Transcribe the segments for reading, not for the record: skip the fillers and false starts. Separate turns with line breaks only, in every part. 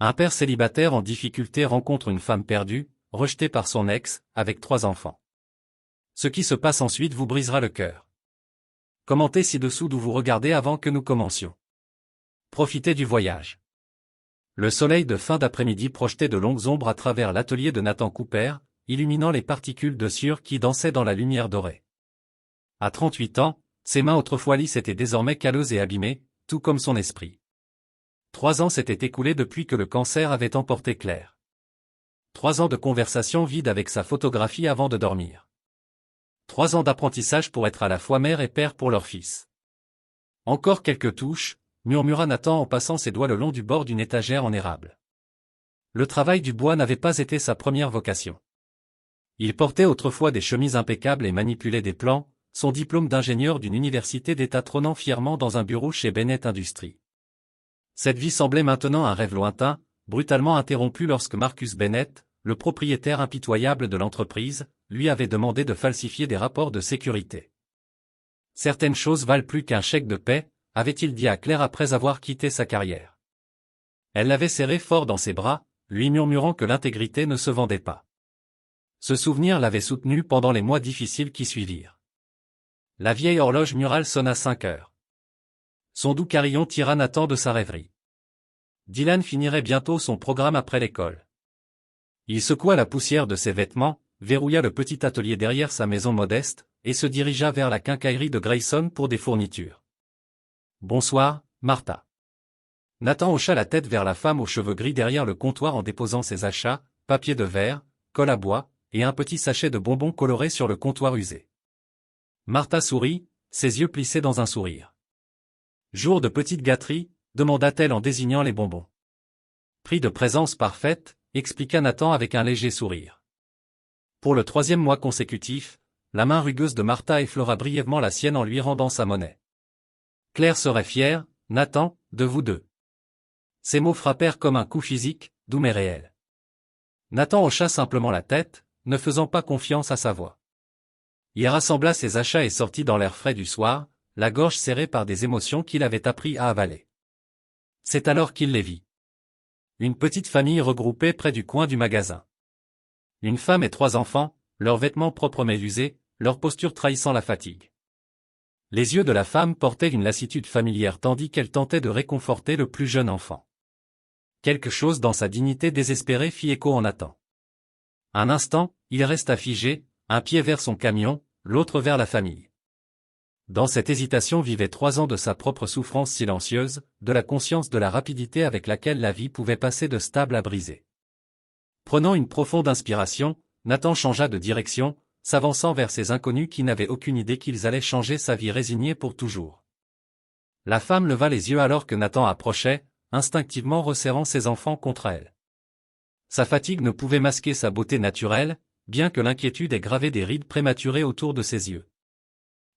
Un père célibataire en difficulté rencontre une femme perdue, rejetée par son ex, avec 3 enfants. Ce qui se passe ensuite vous brisera le cœur. Commentez ci-dessous d'où vous regardez avant que nous commencions. Profitez du voyage. Le soleil de fin d'après-midi projetait de longues ombres à travers l'atelier de Nathan Cooper, illuminant les particules de sueur qui dansaient dans la lumière dorée. À 38 ans, ses mains autrefois lisses étaient désormais calleuses et abîmées, tout comme son esprit. 3 ans s'étaient écoulés depuis que le cancer avait emporté Claire. 3 ans de conversation vide avec sa photographie avant de dormir. 3 ans d'apprentissage pour être à la fois mère et père pour leur fils. Encore quelques touches, murmura Nathan en passant ses doigts le long du bord d'une étagère en érable. Le travail du bois n'avait pas été sa première vocation. Il portait autrefois des chemises impeccables et manipulait des plans, son diplôme d'ingénieur d'une université d'État trônant fièrement dans un bureau chez Bennett Industries. Cette vie semblait maintenant un rêve lointain, brutalement interrompu lorsque Marcus Bennett, le propriétaire impitoyable de l'entreprise, lui avait demandé de falsifier des rapports de sécurité. Certaines choses valent plus qu'un chèque de paie, avait-il dit à Claire après avoir quitté sa carrière. Elle l'avait serré fort dans ses bras, lui murmurant que l'intégrité ne se vendait pas. Ce souvenir l'avait soutenu pendant les mois difficiles qui suivirent. La vieille horloge murale sonna 5 heures. Son doux carillon tira Nathan de sa rêverie. Dylan finirait bientôt son programme après l'école. Il secoua la poussière de ses vêtements, verrouilla le petit atelier derrière sa maison modeste, et se dirigea vers la quincaillerie de Grayson pour des fournitures. « Bonsoir, Martha. » Nathan hocha la tête vers la femme aux cheveux gris derrière le comptoir en déposant ses achats, papier de verre, colle à bois, et un petit sachet de bonbons colorés sur le comptoir usé. Martha sourit, ses yeux plissés dans un sourire. « Jour de petite gâterie ?» demanda-t-elle en désignant les bonbons. « Prix de présence parfaite », expliqua Nathan avec un léger sourire. Pour le 3e mois consécutif, la main rugueuse de Martha effleura brièvement la sienne en lui rendant sa monnaie. Claire serait fière, Nathan, de vous deux. Ces mots frappèrent comme un coup physique, doux mais réel. Nathan hocha simplement la tête, ne faisant pas confiance à sa voix. Il rassembla ses achats et sortit dans l'air frais du soir, la gorge serrée par des émotions qu'il avait appris à avaler. C'est alors qu'il les vit. Une petite famille regroupée près du coin du magasin. Une femme et 3 enfants, leurs vêtements propres mais usés, leur posture trahissant la fatigue. Les yeux de la femme portaient une lassitude familière tandis qu'elle tentait de réconforter le plus jeune enfant. Quelque chose dans sa dignité désespérée fit écho en Nathan. Un instant, il resta figé, un pied vers son camion, l'autre vers la famille. Dans cette hésitation vivaient 3 ans de sa propre souffrance silencieuse, de la conscience de la rapidité avec laquelle la vie pouvait passer de stable à brisé. Prenant une profonde inspiration, Nathan changea de direction, s'avançant vers ces inconnus qui n'avaient aucune idée qu'ils allaient changer sa vie résignée pour toujours. La femme leva les yeux alors que Nathan approchait, instinctivement resserrant ses enfants contre elle. Sa fatigue ne pouvait masquer sa beauté naturelle, bien que l'inquiétude ait gravé des rides prématurées autour de ses yeux.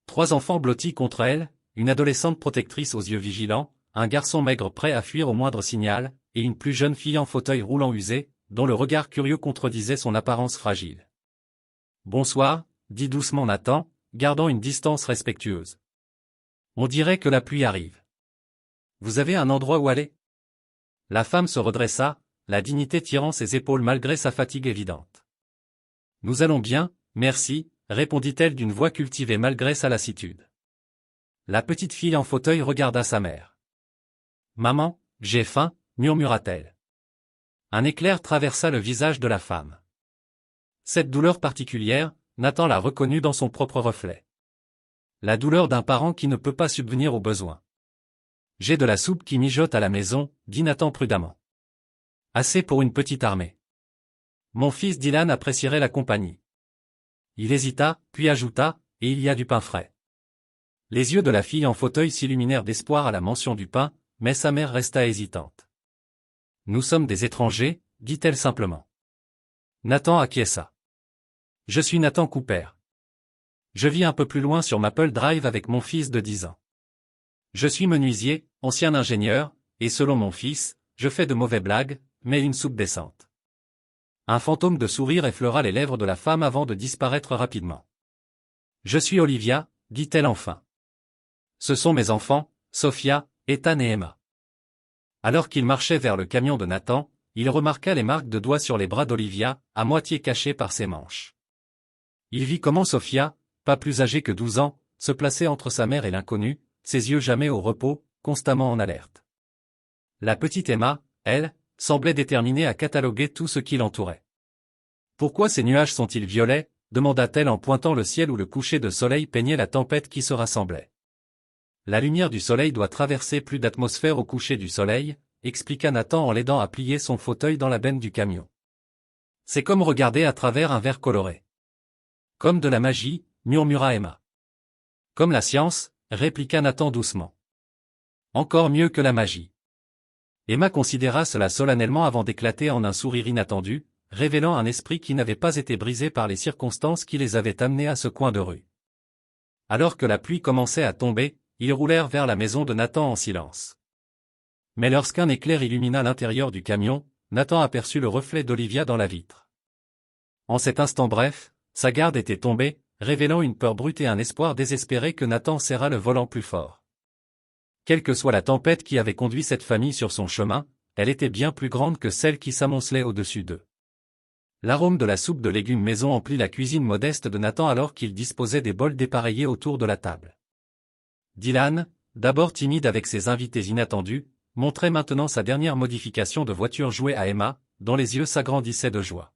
3 enfants blottis contre elle, une adolescente protectrice aux yeux vigilants, un garçon maigre prêt à fuir au moindre signal, et une plus jeune fille en fauteuil roulant usé, dont le regard curieux contredisait son apparence fragile. « Bonsoir », dit doucement Nathan, gardant une distance respectueuse. « On dirait que la pluie arrive. Vous avez un endroit où aller ?» La femme se redressa, la dignité tirant ses épaules malgré sa fatigue évidente. « Nous allons bien, merci », répondit-elle d'une voix cultivée malgré sa lassitude. La petite fille en fauteuil regarda sa mère. « Maman, j'ai faim », murmura-t-elle. Un éclair traversa le visage de la femme. Cette douleur particulière, Nathan la reconnut dans son propre reflet. La douleur d'un parent qui ne peut pas subvenir aux besoins. « J'ai de la soupe qui mijote à la maison », dit Nathan prudemment. « Assez pour une petite armée. Mon fils Dylan apprécierait la compagnie. » Il hésita, puis ajouta, « Et il y a du pain frais. » Les yeux de la fille en fauteuil s'illuminèrent d'espoir à la mention du pain, mais sa mère resta hésitante. « Nous sommes des étrangers, » dit-elle simplement. Nathan acquiesça. « Je suis Nathan Cooper. Je vis un peu plus loin sur Maple Drive avec mon fils de 10 ans. Je suis menuisier, ancien ingénieur, et selon mon fils, je fais de mauvaises blagues, mais une soupe décente. » Un fantôme de sourire effleura les lèvres de la femme avant de disparaître rapidement. « Je suis Olivia, » dit-elle enfin. « Ce sont mes enfants, Sophia, Ethan et Emma. » Alors qu'il marchait vers le camion de Nathan, il remarqua les marques de doigts sur les bras d'Olivia, à moitié cachées par ses manches. Il vit comment Sophia, pas plus âgée que 12 ans, se plaçait entre sa mère et l'inconnu, ses yeux jamais au repos, constamment en alerte. La petite Emma, elle, semblait déterminée à cataloguer tout ce qui l'entourait. « Pourquoi ces nuages sont-ils violets ?» demanda-t-elle en pointant le ciel où le coucher de soleil peignait la tempête qui se rassemblait. « La lumière du soleil doit traverser plus d'atmosphère au coucher du soleil, » expliqua Nathan en l'aidant à plier son fauteuil dans la benne du camion. « C'est comme regarder à travers un verre coloré. »« Comme de la magie, » murmura Emma. « Comme la science, » répliqua Nathan doucement. « Encore mieux que la magie. » Emma considéra cela solennellement avant d'éclater en un sourire inattendu, révélant un esprit qui n'avait pas été brisé par les circonstances qui les avaient amenés à ce coin de rue. Alors que la pluie commençait à tomber, ils roulèrent vers la maison de Nathan en silence. Mais lorsqu'un éclair illumina l'intérieur du camion, Nathan aperçut le reflet d'Olivia dans la vitre. En cet instant bref, sa garde était tombée, révélant une peur brute et un espoir désespéré que Nathan serra le volant plus fort. Quelle que soit la tempête qui avait conduit cette famille sur son chemin, elle était bien plus grande que celle qui s'amoncelait au-dessus d'eux. L'arôme de la soupe de légumes maison emplit la cuisine modeste de Nathan alors qu'il disposait des bols dépareillés autour de la table. Dylan, d'abord timide avec ses invités inattendus, montrait maintenant sa dernière modification de voiture jouée à Emma, dont les yeux s'agrandissaient de joie.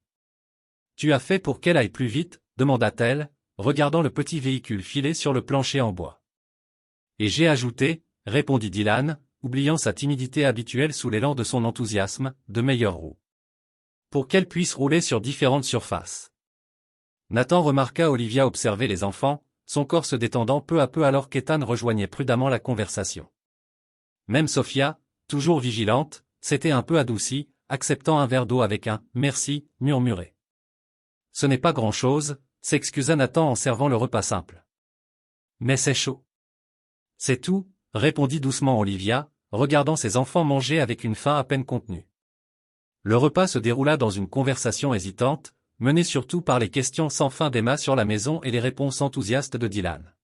« Tu as fait pour qu'elle aille plus vite ?» demanda-t-elle, regardant le petit véhicule filé sur le plancher en bois. « Et j'ai ajouté, » répondit Dylan, oubliant sa timidité habituelle sous l'élan de son enthousiasme, de meilleures roues. Pour qu'elle puisse rouler sur différentes surfaces. Nathan remarqua Olivia observer les enfants, son corps se détendant peu à peu alors qu'Ethan rejoignait prudemment la conversation. Même Sophia, toujours vigilante, s'était un peu adoucie, acceptant un verre d'eau avec un « merci » murmuré. « Ce n'est pas grand-chose » s'excusa Nathan en servant le repas simple. « Mais c'est chaud. »« C'est tout » répondit doucement Olivia, regardant ses enfants manger avec une faim à peine contenue. Le repas se déroula dans une conversation hésitante, menée surtout par les questions sans fin d'Emma sur la maison et les réponses enthousiastes de Dylan.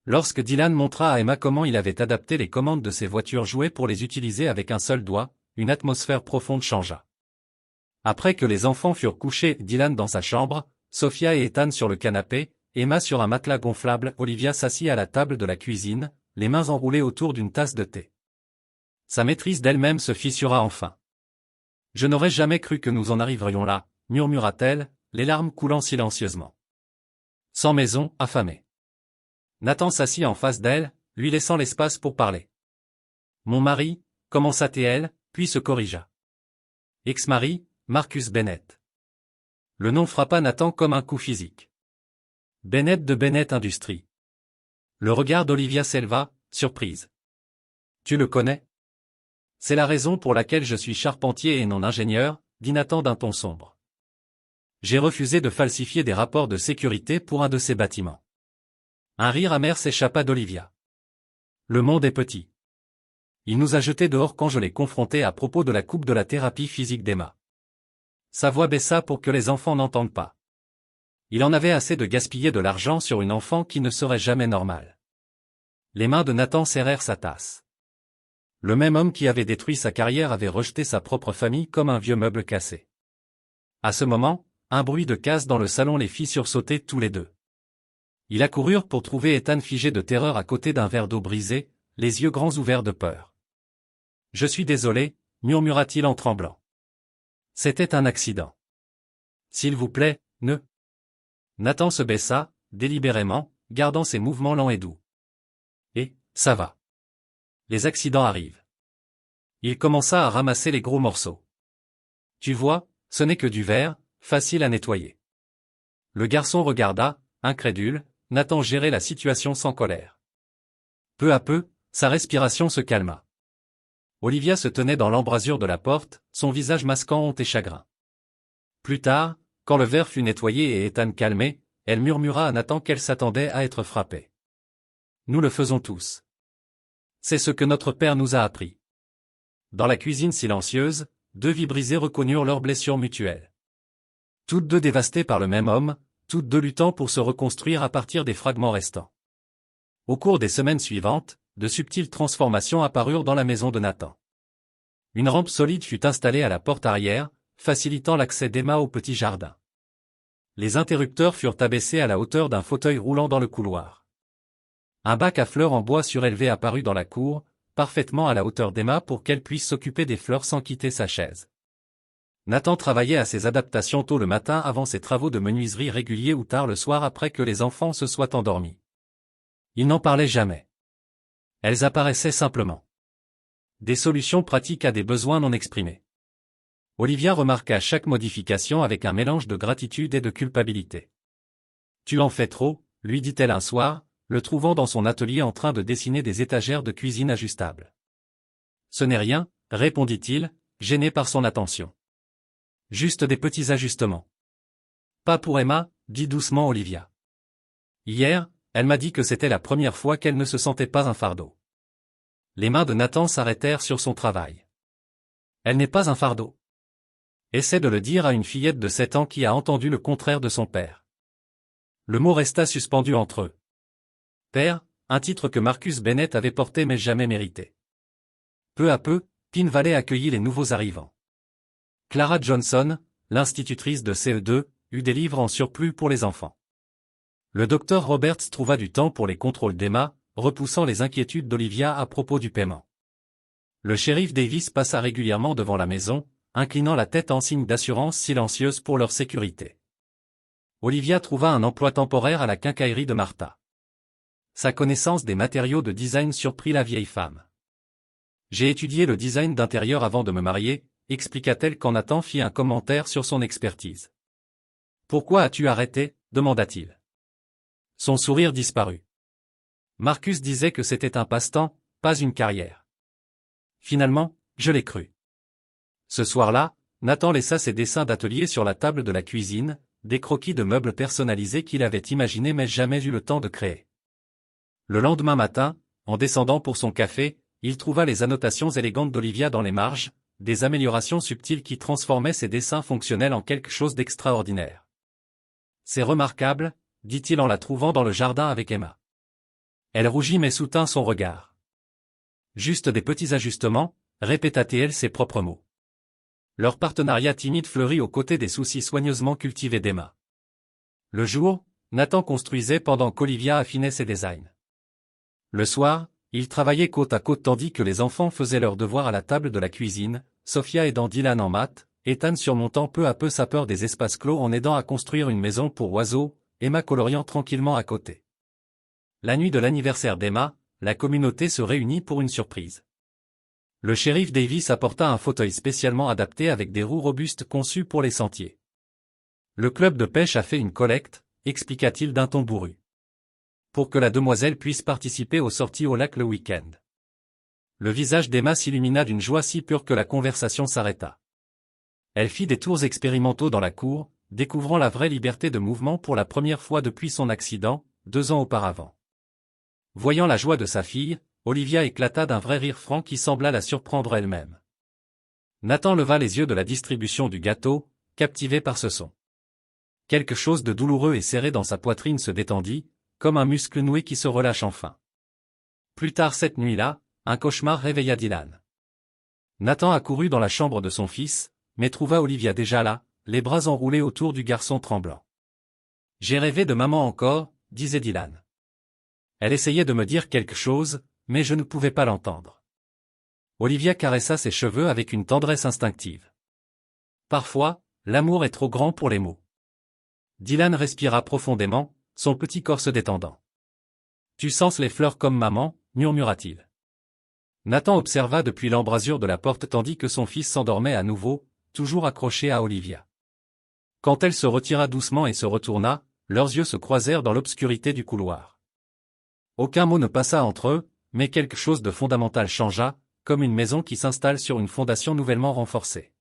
Lorsque Dylan montra à Emma comment il avait adapté les commandes de ses voitures jouets pour les utiliser avec un seul doigt, une atmosphère profonde changea. Après que les enfants furent couchés, Dylan dans sa chambre, Sophia et Ethan sur le canapé, Emma sur un matelas gonflable, Olivia s'assit à la table de la cuisine, les mains enroulées autour d'une tasse de thé. Sa maîtrise d'elle-même se fissura enfin. « Je n'aurais jamais cru que nous en arriverions là », murmura-t-elle, les larmes coulant silencieusement. Sans maison, affamée. Nathan s'assit en face d'elle, lui laissant l'espace pour parler. « Mon mari » commença-t-elle, puis se corrigea. « Ex-mari, Marcus Bennett. » Le nom frappa Nathan comme un coup physique. « Bennett de Bennett Industries. » Le regard d'Olivia s'éleva, surprise. « Tu le connais ? » « C'est la raison pour laquelle je suis charpentier et non ingénieur, » dit Nathan d'un ton sombre. « J'ai refusé de falsifier des rapports de sécurité pour un de ces bâtiments. » Un rire amer s'échappa d'Olivia. « Le monde est petit. Il nous a jetés dehors quand je l'ai confronté à propos de la coupe de la thérapie physique d'Emma. » Sa voix baissa pour que les enfants n'entendent pas. Il en avait assez de gaspiller de l'argent sur une enfant qui ne serait jamais normale. Les mains de Nathan serrèrent sa tasse. Le même homme qui avait détruit sa carrière avait rejeté sa propre famille comme un vieux meuble cassé. À ce moment, un bruit de casse dans le salon les fit sursauter tous les deux. Ils accoururent pour trouver Ethan figé de terreur à côté d'un verre d'eau brisé, les yeux grands ouverts de peur. « Je suis désolé » murmura-t-il en tremblant. « C'était un accident. S'il vous plaît, ne... » Nathan se baissa, délibérément, gardant ses mouvements lents et doux. « Et, ça va. Les accidents arrivent. » Il commença à ramasser les gros morceaux. « Tu vois, ce n'est que du verre, facile à nettoyer. » Le garçon regarda, incrédule, Nathan gérait la situation sans colère. Peu à peu, sa respiration se calma. Olivia se tenait dans l'embrasure de la porte, son visage masquant honte et chagrin. Plus tard, quand le verre fut nettoyé et Ethan calmé, elle murmura à Nathan qu'elle s'attendait à être frappée. « Nous le faisons tous. C'est ce que notre père nous a appris. » Dans la cuisine silencieuse, deux vies brisées reconnurent leurs blessures mutuelles. Toutes deux dévastées par le même homme, toutes deux luttant pour se reconstruire à partir des fragments restants. Au cours des semaines suivantes, de subtiles transformations apparurent dans la maison de Nathan. Une rampe solide fut installée à la porte arrière, facilitant l'accès d'Emma au petit jardin. Les interrupteurs furent abaissés à la hauteur d'un fauteuil roulant dans le couloir. Un bac à fleurs en bois surélevé apparut dans la cour, parfaitement à la hauteur d'Emma pour qu'elle puisse s'occuper des fleurs sans quitter sa chaise. Nathan travaillait à ses adaptations tôt le matin avant ses travaux de menuiserie réguliers ou tard le soir après que les enfants se soient endormis. Il n'en parlait jamais. Elles apparaissaient simplement. Des solutions pratiques à des besoins non exprimés. Olivia remarqua chaque modification avec un mélange de gratitude et de culpabilité. « Tu en fais trop », lui dit-elle un soir, le trouvant dans son atelier en train de dessiner des étagères de cuisine ajustables. « Ce n'est rien », répondit-il, gêné par son attention. « Juste des petits ajustements. »« Pas pour Emma », dit doucement Olivia. « Hier, elle m'a dit que c'était la première fois qu'elle ne se sentait pas un fardeau. » Les mains de Nathan s'arrêtèrent sur son travail. « Elle n'est pas un fardeau. » Essaie de le dire à une fillette de 7 ans qui a entendu le contraire de son père. Le mot resta suspendu entre eux. Père, un titre que Marcus Bennett avait porté mais jamais mérité. Peu à peu, Pine Valley accueillit les nouveaux arrivants. Clara Johnson, l'institutrice de CE2, eut des livres en surplus pour les enfants. Le docteur Roberts trouva du temps pour les contrôles d'Emma, repoussant les inquiétudes d'Olivia à propos du paiement. Le shérif Davis passa régulièrement devant la maison, inclinant la tête en signe d'assurance silencieuse pour leur sécurité. Olivia trouva un emploi temporaire à la quincaillerie de Martha. Sa connaissance des matériaux de design surprit la vieille femme. « J'ai étudié le design d'intérieur avant de me marier », expliqua-t-elle quand Nathan fit un commentaire sur son expertise. « Pourquoi as-tu arrêté ?» demanda-t-il. Son sourire disparut. Marcus disait que c'était un passe-temps, pas une carrière. Finalement, je l'ai cru. Ce soir-là, Nathan laissa ses dessins d'atelier sur la table de la cuisine, des croquis de meubles personnalisés qu'il avait imaginés mais jamais eu le temps de créer. Le lendemain matin, en descendant pour son café, il trouva les annotations élégantes d'Olivia dans les marges, des améliorations subtiles qui transformaient ses dessins fonctionnels en quelque chose d'extraordinaire. « C'est remarquable », dit-il en la trouvant dans le jardin avec Emma. Elle rougit mais soutint son regard. « Juste des petits ajustements », répéta-t-elle ses propres mots. Leur partenariat timide fleurit aux côtés des soucis soigneusement cultivés d'Emma. Le jour, Nathan construisait pendant qu'Olivia affinait ses designs. Le soir, ils travaillaient côte à côte tandis que les enfants faisaient leurs devoirs à la table de la cuisine, Sophia aidant Dylan en maths, Ethan surmontant peu à peu sa peur des espaces clos en aidant à construire une maison pour oiseaux, Emma coloriant tranquillement à côté. La nuit de l'anniversaire d'Emma, la communauté se réunit pour une surprise. Le shérif Davis apporta un fauteuil spécialement adapté avec des roues robustes conçues pour les sentiers. Le club de pêche a fait une collecte, expliqua-t-il d'un ton bourru. Pour que la demoiselle puisse participer aux sorties au lac le week-end. Le visage d'Emma s'illumina d'une joie si pure que la conversation s'arrêta. Elle fit des tours expérimentaux dans la cour, découvrant la vraie liberté de mouvement pour la première fois depuis son accident, 2 ans auparavant. Voyant la joie de sa fille, Olivia éclata d'un vrai rire franc qui sembla la surprendre elle-même. Nathan leva les yeux de la distribution du gâteau, captivé par ce son. Quelque chose de douloureux et serré dans sa poitrine se détendit, comme un muscle noué qui se relâche enfin. Plus tard cette nuit-là, un cauchemar réveilla Dylan. Nathan accourut dans la chambre de son fils, mais trouva Olivia déjà là, les bras enroulés autour du garçon tremblant. « J'ai rêvé de maman encore », disait Dylan. Elle essayait de me dire quelque chose, mais je ne pouvais pas l'entendre. Olivia caressa ses cheveux avec une tendresse instinctive. Parfois, l'amour est trop grand pour les mots. Dylan respira profondément, son petit corps se détendant. « Tu sens les fleurs comme maman » murmura-t-il. Nathan observa depuis l'embrasure de la porte tandis que son fils s'endormait à nouveau, toujours accroché à Olivia. Quand elle se retira doucement et se retourna, leurs yeux se croisèrent dans l'obscurité du couloir. Aucun mot ne passa entre eux, mais quelque chose de fondamental changea, comme une maison qui s'installe sur une fondation nouvellement renforcée.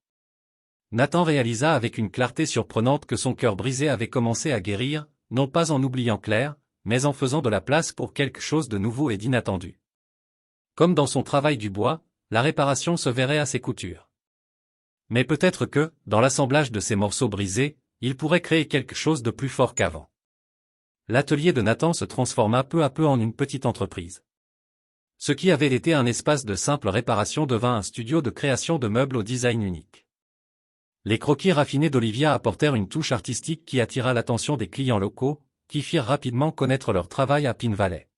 Nathan réalisa avec une clarté surprenante que son cœur brisé avait commencé à guérir, non pas en oubliant Claire, mais en faisant de la place pour quelque chose de nouveau et d'inattendu. Comme dans son travail du bois, la réparation se verrait à ses coutures. Mais peut-être que, dans l'assemblage de ces morceaux brisés, il pourrait créer quelque chose de plus fort qu'avant. L'atelier de Nathan se transforma peu à peu en une petite entreprise. Ce qui avait été un espace de simple réparation devint un studio de création de meubles au design unique. Les croquis raffinés d'Olivia apportèrent une touche artistique qui attira l'attention des clients locaux, qui firent rapidement connaître leur travail à Pin Valley.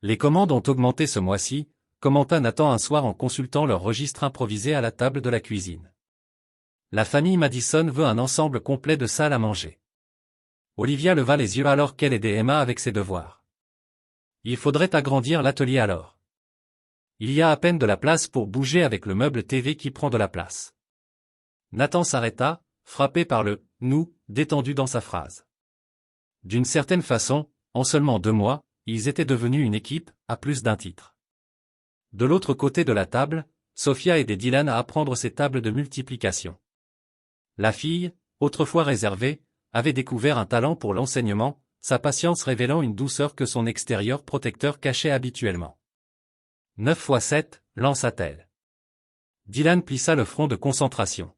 Les commandes ont augmenté ce mois-ci, commenta Nathan un soir en consultant leur registre improvisé à la table de la cuisine. La famille Madison veut un ensemble complet de salles à manger. Olivia leva les yeux alors qu'elle aidait Emma avec ses devoirs. Il faudrait agrandir l'atelier alors. Il y a à peine de la place pour bouger avec le meuble TV qui prend de la place. Nathan s'arrêta, frappé par le « nous » détendu dans sa phrase. D'une certaine façon, en seulement 2 mois, ils étaient devenus une équipe, à plus d'un titre. De l'autre côté de la table, Sophia aidait Dylan à apprendre ses tables de multiplication. La fille, autrefois réservée, avait découvert un talent pour l'enseignement, sa patience révélant une douceur que son extérieur protecteur cachait habituellement. 9 fois 7, lança-t-elle. Dylan plissa le front de concentration.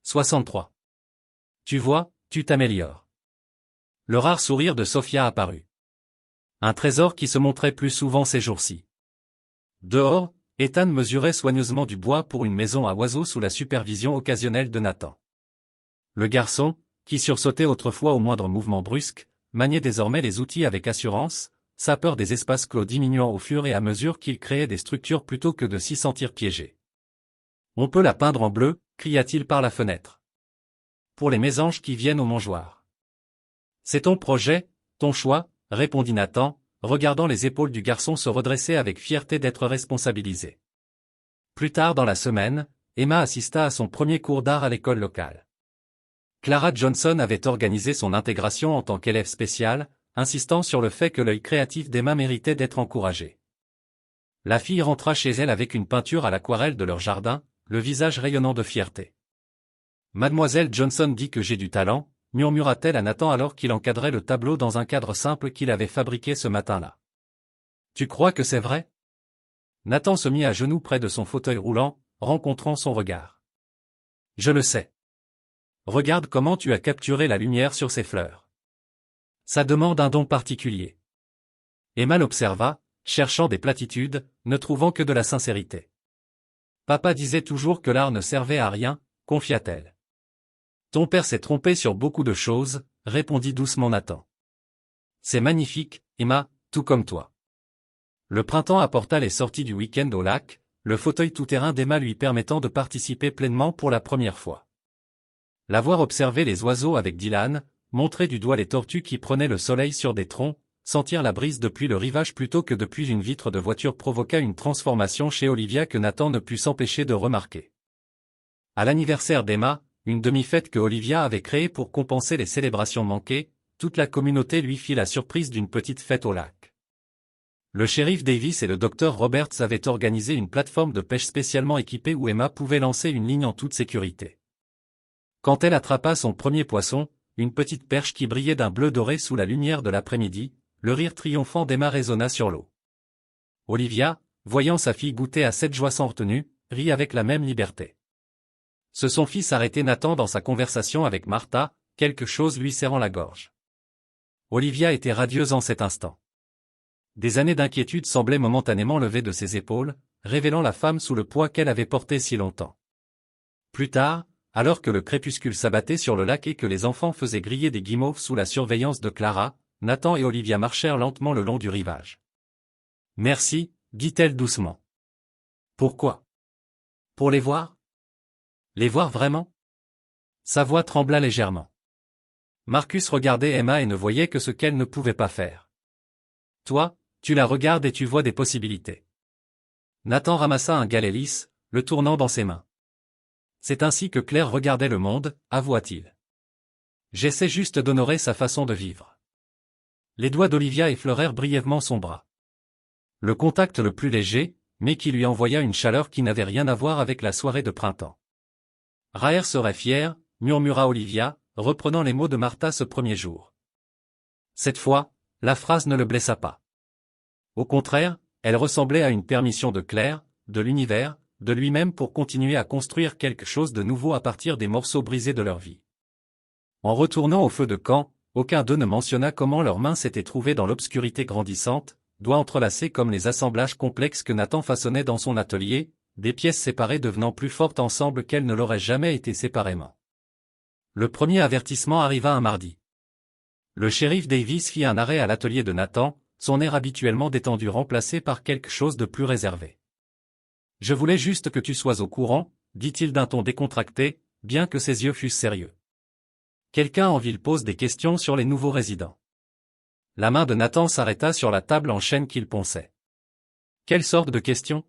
63. Tu vois, tu t'améliores. Le rare sourire de Sophia apparut. Un trésor qui se montrait plus souvent ces jours-ci. Dehors, Ethan mesurait soigneusement du bois pour une maison à oiseaux sous la supervision occasionnelle de Nathan. Le garçon, qui sursautait autrefois au moindre mouvement brusque, maniait désormais les outils avec assurance, sa peur des espaces clos diminuant au fur et à mesure qu'il créait des structures plutôt que de s'y sentir piégé. On peut la peindre en bleu, cria-t-il par la fenêtre. Pour les mésanges qui viennent au mangeoir. C'est ton projet, ton choix, répondit Nathan, regardant les épaules du garçon se redresser avec fierté d'être responsabilisé. Plus tard dans la semaine, Emma assista à son premier cours d'art à l'école locale. Clara Johnson avait organisé son intégration en tant qu'élève spéciale, insistant sur le fait que l'œil créatif d'Emma méritait d'être encouragé. La fille rentra chez elle avec une peinture à l'aquarelle de leur jardin, le visage rayonnant de fierté. Mademoiselle Johnson dit que j'ai du talent, murmura-t-elle à Nathan alors qu'il encadrait le tableau dans un cadre simple qu'il avait fabriqué ce matin-là. Tu crois que c'est vrai? Nathan se mit à genoux près de son fauteuil roulant, rencontrant son regard. Je le sais. Regarde comment tu as capturé la lumière sur ces fleurs. Ça demande un don particulier. Emma l'observa, cherchant des platitudes, ne trouvant que de la sincérité. Papa disait toujours que l'art ne servait à rien, confia-t-elle. Ton père s'est trompé sur beaucoup de choses, répondit doucement Nathan. C'est magnifique, Emma, tout comme toi. Le printemps apporta les sorties du week-end au lac, le fauteuil tout-terrain d'Emma lui permettant de participer pleinement pour la première fois. La voir observer les oiseaux avec Dylan, montrer du doigt les tortues qui prenaient le soleil sur des troncs, sentir la brise depuis le rivage plutôt que depuis une vitre de voiture provoqua une transformation chez Olivia que Nathan ne put s'empêcher de remarquer. À l'anniversaire d'Emma, une demi-fête que Olivia avait créée pour compenser les célébrations manquées, toute la communauté lui fit la surprise d'une petite fête au lac. Le shérif Davis et le docteur Roberts avaient organisé une plateforme de pêche spécialement équipée où Emma pouvait lancer une ligne en toute sécurité. Quand elle attrapa son premier poisson, une petite perche qui brillait d'un bleu doré sous la lumière de l'après-midi, le rire triomphant d'Emma résonna sur l'eau. Olivia, voyant sa fille goûter à cette joie sans retenue, rit avec la même liberté. Ce son fit s'arrêter Nathan dans sa conversation avec Martha, quelque chose lui serrant la gorge. Olivia était radieuse en cet instant. Des années d'inquiétude semblaient momentanément lever de ses épaules, révélant la femme sous le poids qu'elle avait porté si longtemps. Plus tard, alors que le crépuscule s'abattait sur le lac et que les enfants faisaient griller des guimauves sous la surveillance de Clara, Nathan et Olivia marchèrent lentement le long du rivage. « Merci, dit-elle doucement. »« Pourquoi ? Pour les voir ? Les voir vraiment ?» Sa voix trembla légèrement. Marcus regardait Emma et ne voyait que ce qu'elle ne pouvait pas faire. « Toi, tu la regardes et tu vois des possibilités. » Nathan ramassa un galet lisse, le tournant dans ses mains. C'est ainsi que Claire regardait le monde, avoua-t-il. J'essaie juste d'honorer sa façon de vivre. Les doigts d'Olivia effleurèrent brièvement son bras. Le contact le plus léger, mais qui lui envoya une chaleur qui n'avait rien à voir avec la soirée de printemps. Raher serait fier, murmura Olivia, reprenant les mots de Martha ce premier jour. Cette fois, la phrase ne le blessa pas. Au contraire, elle ressemblait à une permission de Claire, de l'univers, de lui-même pour continuer à construire quelque chose de nouveau à partir des morceaux brisés de leur vie. En retournant au feu de camp, aucun d'eux ne mentionna comment leurs mains s'étaient trouvées dans l'obscurité grandissante, doigts entrelacés comme les assemblages complexes que Nathan façonnait dans son atelier, des pièces séparées devenant plus fortes ensemble qu'elles ne l'auraient jamais été séparément. Le premier avertissement arriva un mardi. Le shérif Davis fit un arrêt à l'atelier de Nathan, son air habituellement détendu remplacé par quelque chose de plus réservé. « Je voulais juste que tu sois au courant », dit-il d'un ton décontracté, bien que ses yeux fussent sérieux. Quelqu'un en ville pose des questions sur les nouveaux résidents. La main de Nathan s'arrêta sur la table en chêne qu'il ponçait. Quelle sorte de questions?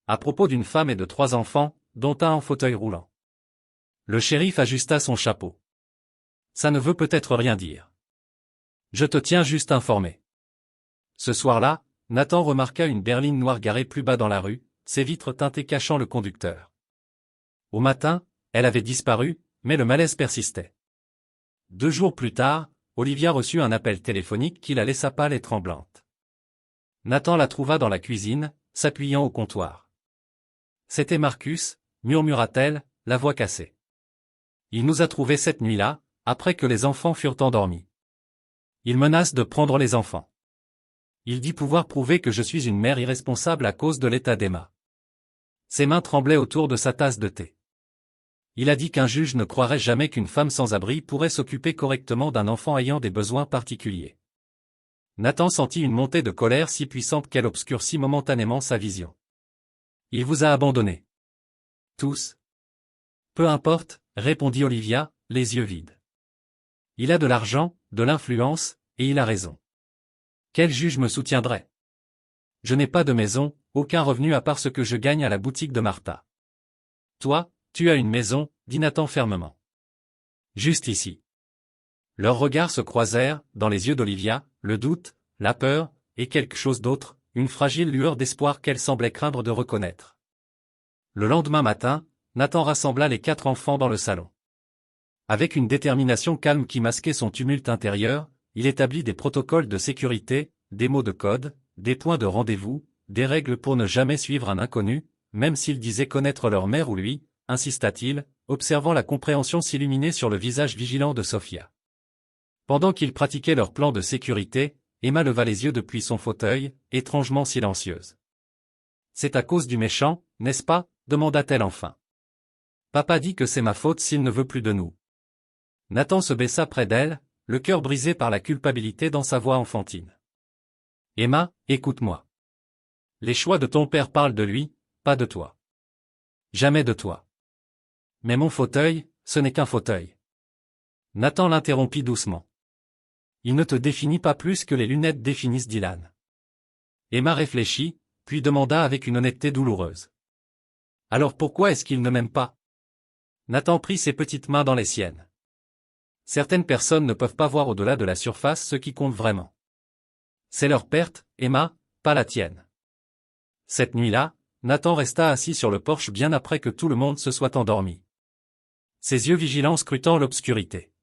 À propos d'une femme et de 3 enfants, dont un en fauteuil roulant. Le shérif ajusta son chapeau. Ça ne veut peut-être rien dire. Je te tiens juste informé. Ce soir-là, Nathan remarqua une berline noire garée plus bas dans la rue, ses vitres teintées cachant le conducteur. Au matin, elle avait disparu, mais le malaise persistait. 2 jours plus tard, Olivia reçut un appel téléphonique qui la laissa pâle et tremblante. Nathan la trouva dans la cuisine, s'appuyant au comptoir. « C'était Marcus », murmura-t-elle, la voix cassée. « Il nous a trouvés cette nuit-là, après que les enfants furent endormis. Il menace de prendre les enfants. Il dit pouvoir prouver que je suis une mère irresponsable à cause de l'état d'Emma. » Ses mains tremblaient autour de sa tasse de thé. Il a dit qu'un juge ne croirait jamais qu'une femme sans abri pourrait s'occuper correctement d'un enfant ayant des besoins particuliers. Nathan sentit une montée de colère si puissante qu'elle obscurcit momentanément sa vision. Il vous a abandonné. Tous. Peu importe, répondit Olivia, les yeux vides. Il a de l'argent, de l'influence, et il a raison. Quel juge me soutiendrait? Je n'ai pas de maison, aucun revenu à part ce que je gagne à la boutique de Martha. Toi, tu as une maison, dit Nathan fermement. Juste ici. Leurs regards se croisèrent, dans les yeux d'Olivia, le doute, la peur, et quelque chose d'autre, une fragile lueur d'espoir qu'elle semblait craindre de reconnaître. Le lendemain matin, Nathan rassembla les 4 enfants dans le salon. Avec une détermination calme qui masquait son tumulte intérieur, il établit des protocoles de sécurité, des mots de code, des points de rendez-vous, des règles pour ne jamais suivre un inconnu, même s'il disait connaître leur mère ou lui, insista-t-il, observant la compréhension s'illuminer sur le visage vigilant de Sophia. Pendant qu'ils pratiquaient leur plan de sécurité, Emma leva les yeux depuis son fauteuil, étrangement silencieuse. « C'est à cause du méchant, n'est-ce pas ?» demanda-t-elle enfin. « Papa dit que c'est ma faute s'il ne veut plus de nous. » Nathan se baissa près d'elle, le cœur brisé par la culpabilité dans sa voix enfantine. « Emma, écoute-moi. Les choix de ton père parlent de lui, pas de toi. Jamais de toi. Mais mon fauteuil, ce n'est qu'un fauteuil. » Nathan l'interrompit doucement. « Il ne te définit pas plus que les lunettes définissent Dylan. » Emma réfléchit, puis demanda avec une honnêteté douloureuse. « Alors pourquoi est-ce qu'il ne m'aime pas ?» Nathan prit ses petites mains dans les siennes. « Certaines personnes ne peuvent pas voir au-delà de la surface ce qui compte vraiment. C'est leur perte, Emma, pas la tienne. » Cette nuit-là, Nathan resta assis sur le porche bien après que tout le monde se soit endormi. Ses yeux vigilants scrutant l'obscurité.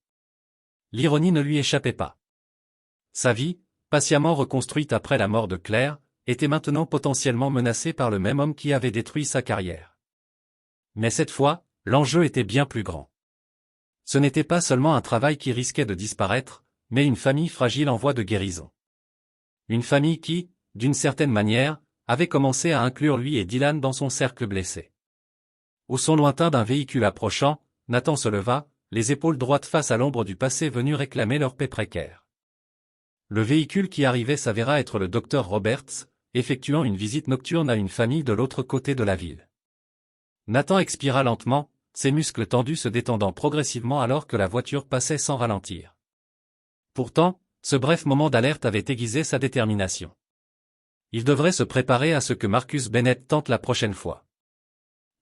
L'ironie ne lui échappait pas. Sa vie, patiemment reconstruite après la mort de Claire, était maintenant potentiellement menacée par le même homme qui avait détruit sa carrière. Mais cette fois, l'enjeu était bien plus grand. Ce n'était pas seulement un travail qui risquait de disparaître, mais une famille fragile en voie de guérison. Une famille qui, d'une certaine manière, avait commencé à inclure lui et Dylan dans son cercle blessé. Au son lointain d'un véhicule approchant, Nathan se leva, les épaules droites face à l'ombre du passé venu réclamer leur paix précaire. Le véhicule qui arrivait s'avéra être le docteur Roberts, effectuant une visite nocturne à une famille de l'autre côté de la ville. Nathan expira lentement, ses muscles tendus se détendant progressivement alors que la voiture passait sans ralentir. Pourtant, ce bref moment d'alerte avait aiguisé sa détermination. Il devrait se préparer à ce que Marcus Bennett tente la prochaine fois.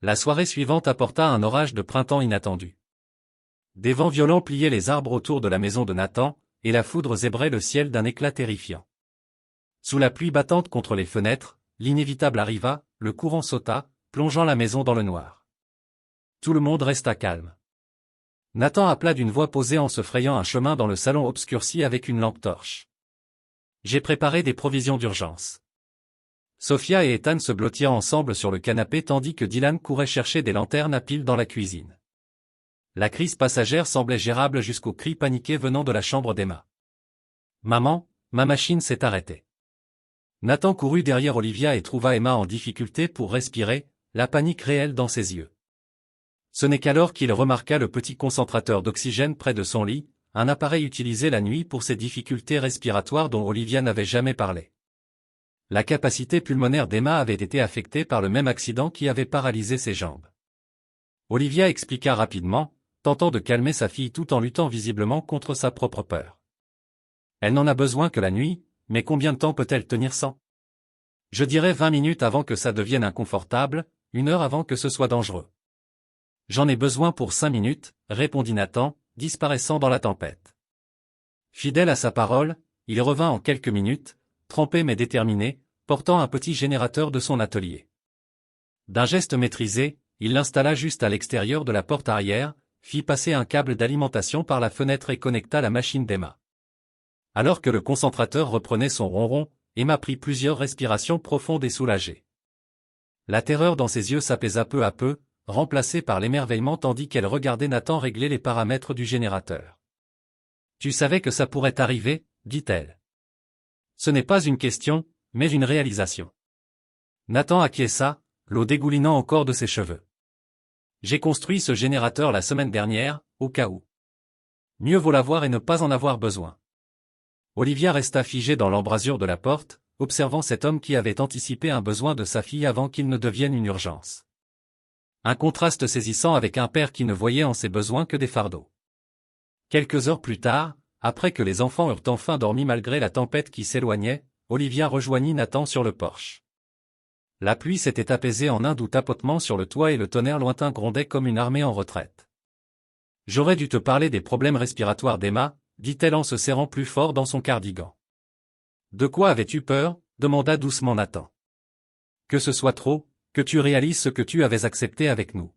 La soirée suivante apporta un orage de printemps inattendu. Des vents violents pliaient les arbres autour de la maison de Nathan, et la foudre zébrait le ciel d'un éclat terrifiant. Sous la pluie battante contre les fenêtres, l'inévitable arriva, le courant sauta, plongeant la maison dans le noir. Tout le monde resta calme. Nathan appela d'une voix posée en se frayant un chemin dans le salon obscurci avec une lampe torche. « J'ai préparé des provisions d'urgence. » Sophia et Ethan se blottirent ensemble sur le canapé tandis que Dylan courait chercher des lanternes à piles dans la cuisine. La crise passagère semblait gérable jusqu'aux cris paniqués venant de la chambre d'Emma. « Maman, ma machine s'est arrêtée. » Nathan courut derrière Olivia et trouva Emma en difficulté pour respirer, la panique réelle dans ses yeux. Ce n'est qu'alors qu'il remarqua le petit concentrateur d'oxygène près de son lit, un appareil utilisé la nuit pour ses difficultés respiratoires dont Olivia n'avait jamais parlé. La capacité pulmonaire d'Emma avait été affectée par le même accident qui avait paralysé ses jambes. Olivia expliqua rapidement, tentant de calmer sa fille tout en luttant visiblement contre sa propre peur. Elle n'en a besoin que la nuit, mais combien de temps peut-elle tenir sans? Je dirais 20 minutes avant que ça devienne inconfortable, 1 heure avant que ce soit dangereux. J'en ai besoin pour 5 minutes, répondit Nathan, disparaissant dans la tempête. Fidèle à sa parole, il revint en quelques minutes, trempé mais déterminé, portant un petit générateur de son atelier. D'un geste maîtrisé, il l'installa juste à l'extérieur de la porte arrière, fit passer un câble d'alimentation par la fenêtre et connecta la machine d'Emma. Alors que le concentrateur reprenait son ronron, Emma prit plusieurs respirations profondes et soulagées. La terreur dans ses yeux s'apaisa peu à peu, remplacée par l'émerveillement tandis qu'elle regardait Nathan régler les paramètres du générateur. « Tu savais que ça pourrait arriver ?» dit-elle. « Ce n'est pas une question, mais une réalisation. » Nathan acquiesça, l'eau dégoulinant encore de ses cheveux. « J'ai construit ce générateur la semaine dernière, au cas où. Mieux vaut l'avoir et ne pas en avoir besoin. » Olivia resta figée dans l'embrasure de la porte, observant cet homme qui avait anticipé un besoin de sa fille avant qu'il ne devienne une urgence. Un contraste saisissant avec un père qui ne voyait en ses besoins que des fardeaux. Quelques heures plus tard, après que les enfants eurent enfin dormi malgré la tempête qui s'éloignait, Olivia rejoignit Nathan sur le porche. La pluie s'était apaisée en un doux tapotement sur le toit et le tonnerre lointain grondait comme une armée en retraite. « J'aurais dû te parler des problèmes respiratoires d'Emma, » dit-elle en se serrant plus fort dans son cardigan. « De quoi avais-tu peur ?» demanda doucement Nathan. « Que ce soit trop, que tu réalises ce que tu avais accepté avec nous. »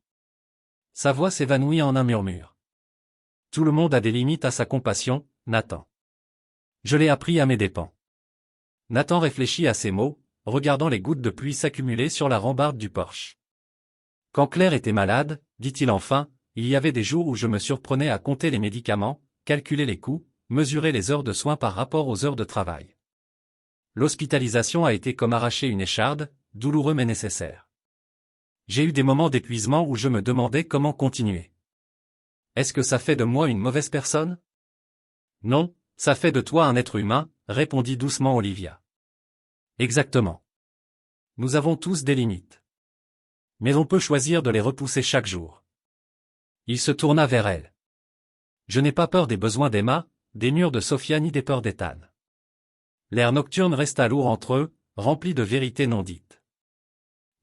Sa voix s'évanouit en un murmure. « Tout le monde a des limites à sa compassion, Nathan. Je l'ai appris à mes dépens. » Nathan réfléchit à ces mots, regardant les gouttes de pluie s'accumuler sur la rambarde du porche. « Quand Claire était malade, dit-il enfin, il y avait des jours où je me surprenais à compter les médicaments, calculer les coûts, mesurer les heures de soins par rapport aux heures de travail. L'hospitalisation a été comme arracher une écharde, douloureux mais nécessaire. J'ai eu des moments d'épuisement où je me demandais comment continuer. Est-ce que ça fait de moi une mauvaise personne? Non, ça fait de toi un être humain, répondit doucement Olivia. Exactement. Nous avons tous des limites. Mais on peut choisir de les repousser chaque jour. Il se tourna vers elle. Je n'ai pas peur des besoins d'Emma, des murs de Sophia ni des peurs d'Ethan. L'air nocturne resta lourd entre eux, rempli de vérités non dites.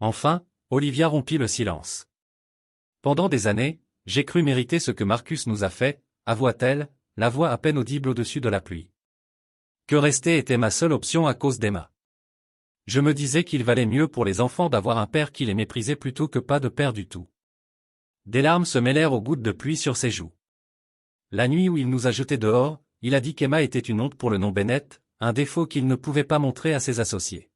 Enfin, Olivia rompit le silence. Pendant des années, j'ai cru mériter ce que Marcus nous a fait, avoua-t-elle, la voix à peine audible au-dessus de la pluie. Que rester était ma seule option à cause d'Emma. Je me disais qu'il valait mieux pour les enfants d'avoir un père qui les méprisait plutôt que pas de père du tout. Des larmes se mêlèrent aux gouttes de pluie sur ses joues. La nuit où il nous a jetés dehors, il a dit qu'Emma était une honte pour le nom Bennett, un défaut qu'il ne pouvait pas montrer à ses associés.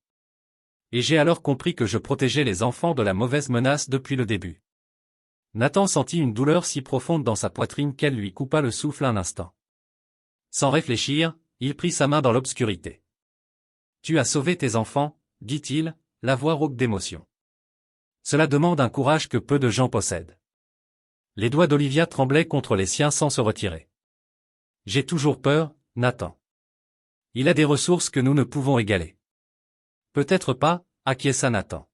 Et j'ai alors compris que je protégeais les enfants de la mauvaise menace depuis le début. Nathan sentit une douleur si profonde dans sa poitrine qu'elle lui coupa le souffle un instant. Sans réfléchir, il prit sa main dans l'obscurité. « Tu as sauvé tes enfants, » dit-il, la voix rauque d'émotion. Cela demande un courage que peu de gens possèdent. Les doigts d'Olivia tremblaient contre les siens sans se retirer. « J'ai toujours peur, Nathan. Il a des ressources que nous ne pouvons égaler. » Peut-être pas, acquiesça Nathan.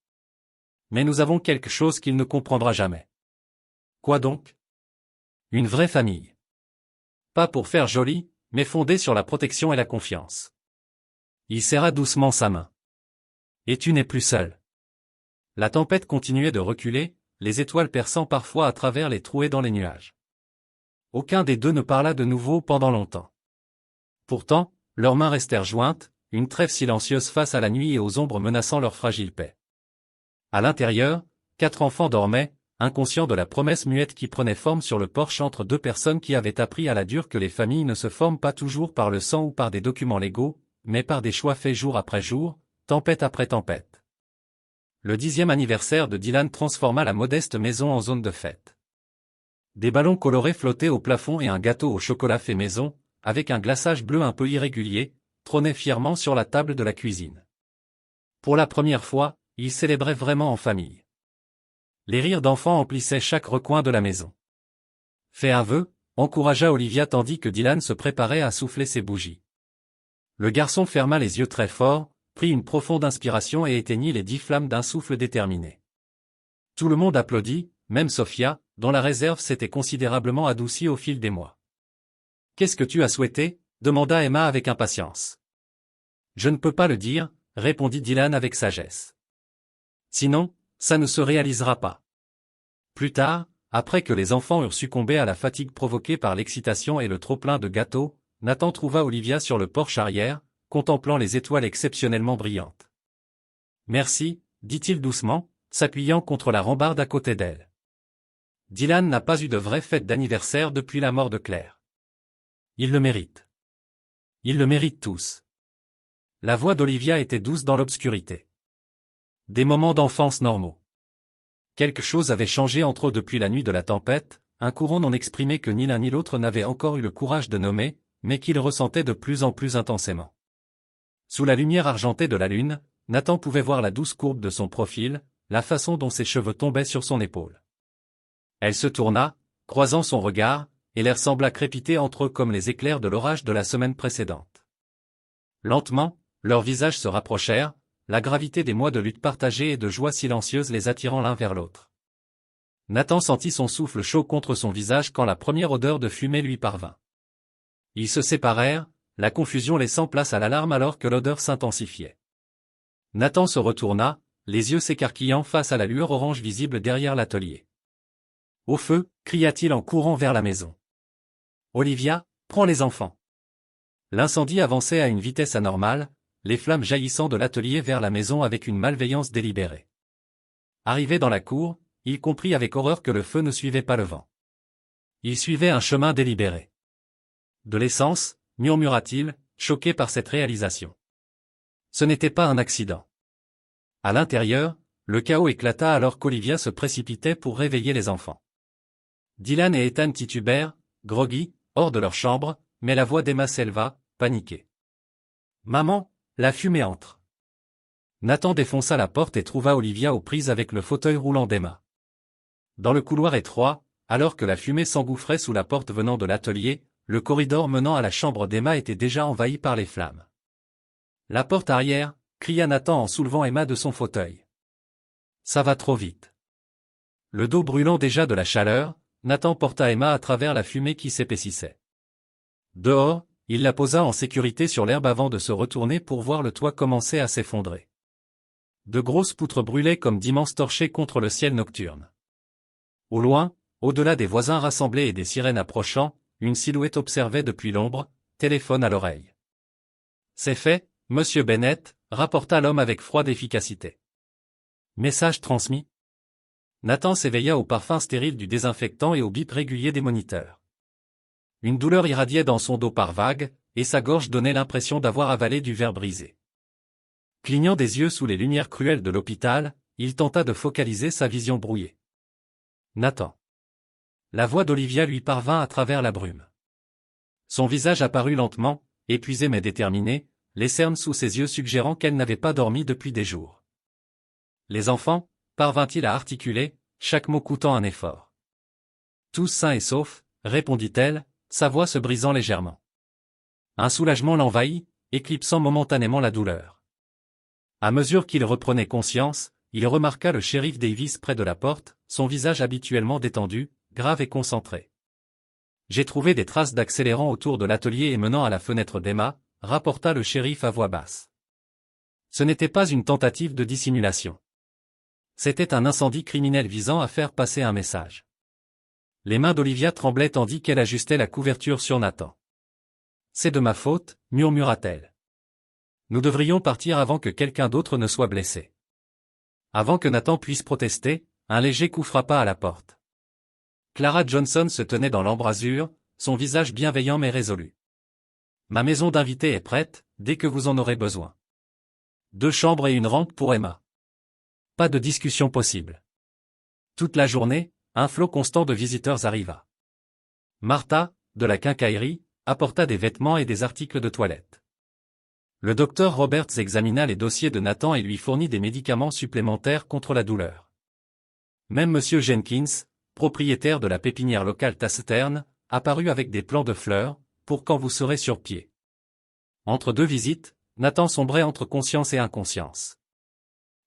Mais nous avons quelque chose qu'il ne comprendra jamais. Quoi donc? Une vraie famille. Pas pour faire joli, mais fondée sur la protection et la confiance. Il serra doucement sa main. Et tu n'es plus seul. La tempête continuait de reculer, les étoiles perçant parfois à travers les trouées dans les nuages. Aucun des deux ne parla de nouveau pendant longtemps. Pourtant, leurs mains restèrent jointes, une trêve silencieuse face à la nuit et aux ombres menaçant leur fragile paix. À l'intérieur, 4 enfants dormaient, inconscients de la promesse muette qui prenait forme sur le porche entre 2 personnes qui avaient appris à la dure que les familles ne se forment pas toujours par le sang ou par des documents légaux, mais par des choix faits jour après jour, tempête après tempête. Le 10e anniversaire de Dylan transforma la modeste maison en zone de fête. Des ballons colorés flottaient au plafond et un gâteau au chocolat fait maison, avec un glaçage bleu un peu irrégulier, trônait fièrement sur la table de la cuisine. Pour la première fois, ils célébraient vraiment en famille. Les rires d'enfants emplissaient chaque recoin de la maison. Fais un vœu, encouragea Olivia tandis que Dylan se préparait à souffler ses bougies. Le garçon ferma les yeux très fort, prit une profonde inspiration et éteignit les 10 flammes d'un souffle déterminé. Tout le monde applaudit, même Sophia, dont la réserve s'était considérablement adoucie au fil des mois. « Qu'est-ce que tu as souhaité ?» demanda Emma avec impatience. « Je ne peux pas le dire », répondit Dylan avec sagesse. « Sinon, ça ne se réalisera pas. » Plus tard, après que les enfants eurent succombé à la fatigue provoquée par l'excitation et le trop-plein de gâteaux, Nathan trouva Olivia sur le porche arrière, contemplant les étoiles exceptionnellement brillantes. « Merci, » dit-il doucement, s'appuyant contre la rambarde à côté d'elle. Dylan n'a pas eu de vraie fête d'anniversaire depuis la mort de Claire. Il le mérite. Ils le méritent tous. La voix d'Olivia était douce dans l'obscurité. Des moments d'enfance normaux. Quelque chose avait changé entre eux depuis la nuit de la tempête, un courant non exprimé que ni l'un ni l'autre n'avait encore eu le courage de nommer, mais qu'ils ressentaient de plus en plus intensément. Sous la lumière argentée de la lune, Nathan pouvait voir la douce courbe de son profil, la façon dont ses cheveux tombaient sur son épaule. Elle se tourna, croisant son regard, et l'air sembla crépiter entre eux comme les éclairs de l'orage de la semaine précédente. Lentement, leurs visages se rapprochèrent, la gravité des mois de lutte partagée et de joie silencieuse les attirant l'un vers l'autre. Nathan sentit son souffle chaud contre son visage quand la première odeur de fumée lui parvint. Ils se séparèrent, la confusion laissant place à l'alarme alors que l'odeur s'intensifiait. Nathan se retourna, les yeux s'écarquillant face à la lueur orange visible derrière l'atelier. « Au feu !» cria-t-il en courant vers la maison. « Olivia, prends les enfants !» L'incendie avançait à une vitesse anormale, les flammes jaillissant de l'atelier vers la maison avec une malveillance délibérée. Arrivé dans la cour, il comprit avec horreur que le feu ne suivait pas le vent. Il suivait un chemin délibéré. « De l'essence » murmura-t-il, choqué par cette réalisation. Ce n'était pas un accident. À l'intérieur, le chaos éclata alors qu'Olivia se précipitait pour réveiller les enfants. Dylan et Ethan titubèrent, groggy, hors de leur chambre, mais la voix d'Emma s'éleva, paniquée. « Maman, la fumée entre !» Nathan défonça la porte et trouva Olivia aux prises avec le fauteuil roulant d'Emma. Dans le couloir étroit, alors que la fumée s'engouffrait sous la porte venant de l'atelier, le corridor menant à la chambre d'Emma était déjà envahi par les flammes. « La porte arrière !» cria Nathan en soulevant Emma de son fauteuil. « Ça va trop vite. » Le dos brûlant déjà de la chaleur, Nathan porta Emma à travers la fumée qui s'épaississait. Dehors, il la posa en sécurité sur l'herbe avant de se retourner pour voir le toit commencer à s'effondrer. De grosses poutres brûlaient comme d'immenses torchers contre le ciel nocturne. Au loin, au-delà des voisins rassemblés et des sirènes approchant, une silhouette observait depuis l'ombre, téléphone à l'oreille. « C'est fait, monsieur Bennett », rapporta l'homme avec froide efficacité. Message transmis. Nathan s'éveilla au parfum stérile du désinfectant et au bip régulier des moniteurs. Une douleur irradiait dans son dos par vagues, et sa gorge donnait l'impression d'avoir avalé du verre brisé. Clignant des yeux sous les lumières cruelles de l'hôpital, il tenta de focaliser sa vision brouillée. Nathan. La voix d'Olivia lui parvint à travers la brume. Son visage apparut lentement, épuisé mais déterminé, les cernes sous ses yeux suggérant qu'elle n'avait pas dormi depuis des jours. Les enfants, parvint-il à articuler, chaque mot coûtant un effort. Tous sains et saufs, répondit-elle, sa voix se brisant légèrement. Un soulagement l'envahit, éclipsant momentanément la douleur. À mesure qu'il reprenait conscience, il remarqua le shérif Davis près de la porte, son visage habituellement détendu, grave et concentré. J'ai trouvé des traces d'accélérant autour de l'atelier et menant à la fenêtre d'Emma, rapporta le shérif à voix basse. Ce n'était pas une tentative de dissimulation. C'était un incendie criminel visant à faire passer un message. Les mains d'Olivia tremblaient tandis qu'elle ajustait la couverture sur Nathan. « C'est de ma faute », murmura-t-elle. « Nous devrions partir avant que quelqu'un d'autre ne soit blessé. » Avant que Nathan puisse protester, un léger coup frappa à la porte. Clara Johnson se tenait dans l'embrasure, son visage bienveillant mais résolu. « Ma maison d'invités est prête, dès que vous en aurez besoin. 2 chambres et une rampe pour Emma. Pas de discussion possible. » Toute la journée, un flot constant de visiteurs arriva. Martha, de la quincaillerie, apporta des vêtements et des articles de toilette. Le docteur Roberts examina les dossiers de Nathan et lui fournit des médicaments supplémentaires contre la douleur. Même M. Jenkins, propriétaire de la pépinière locale Taciturn, apparut avec des plants de fleurs, pour quand vous serez sur pied. Entre deux visites, Nathan sombrait entre conscience et inconscience.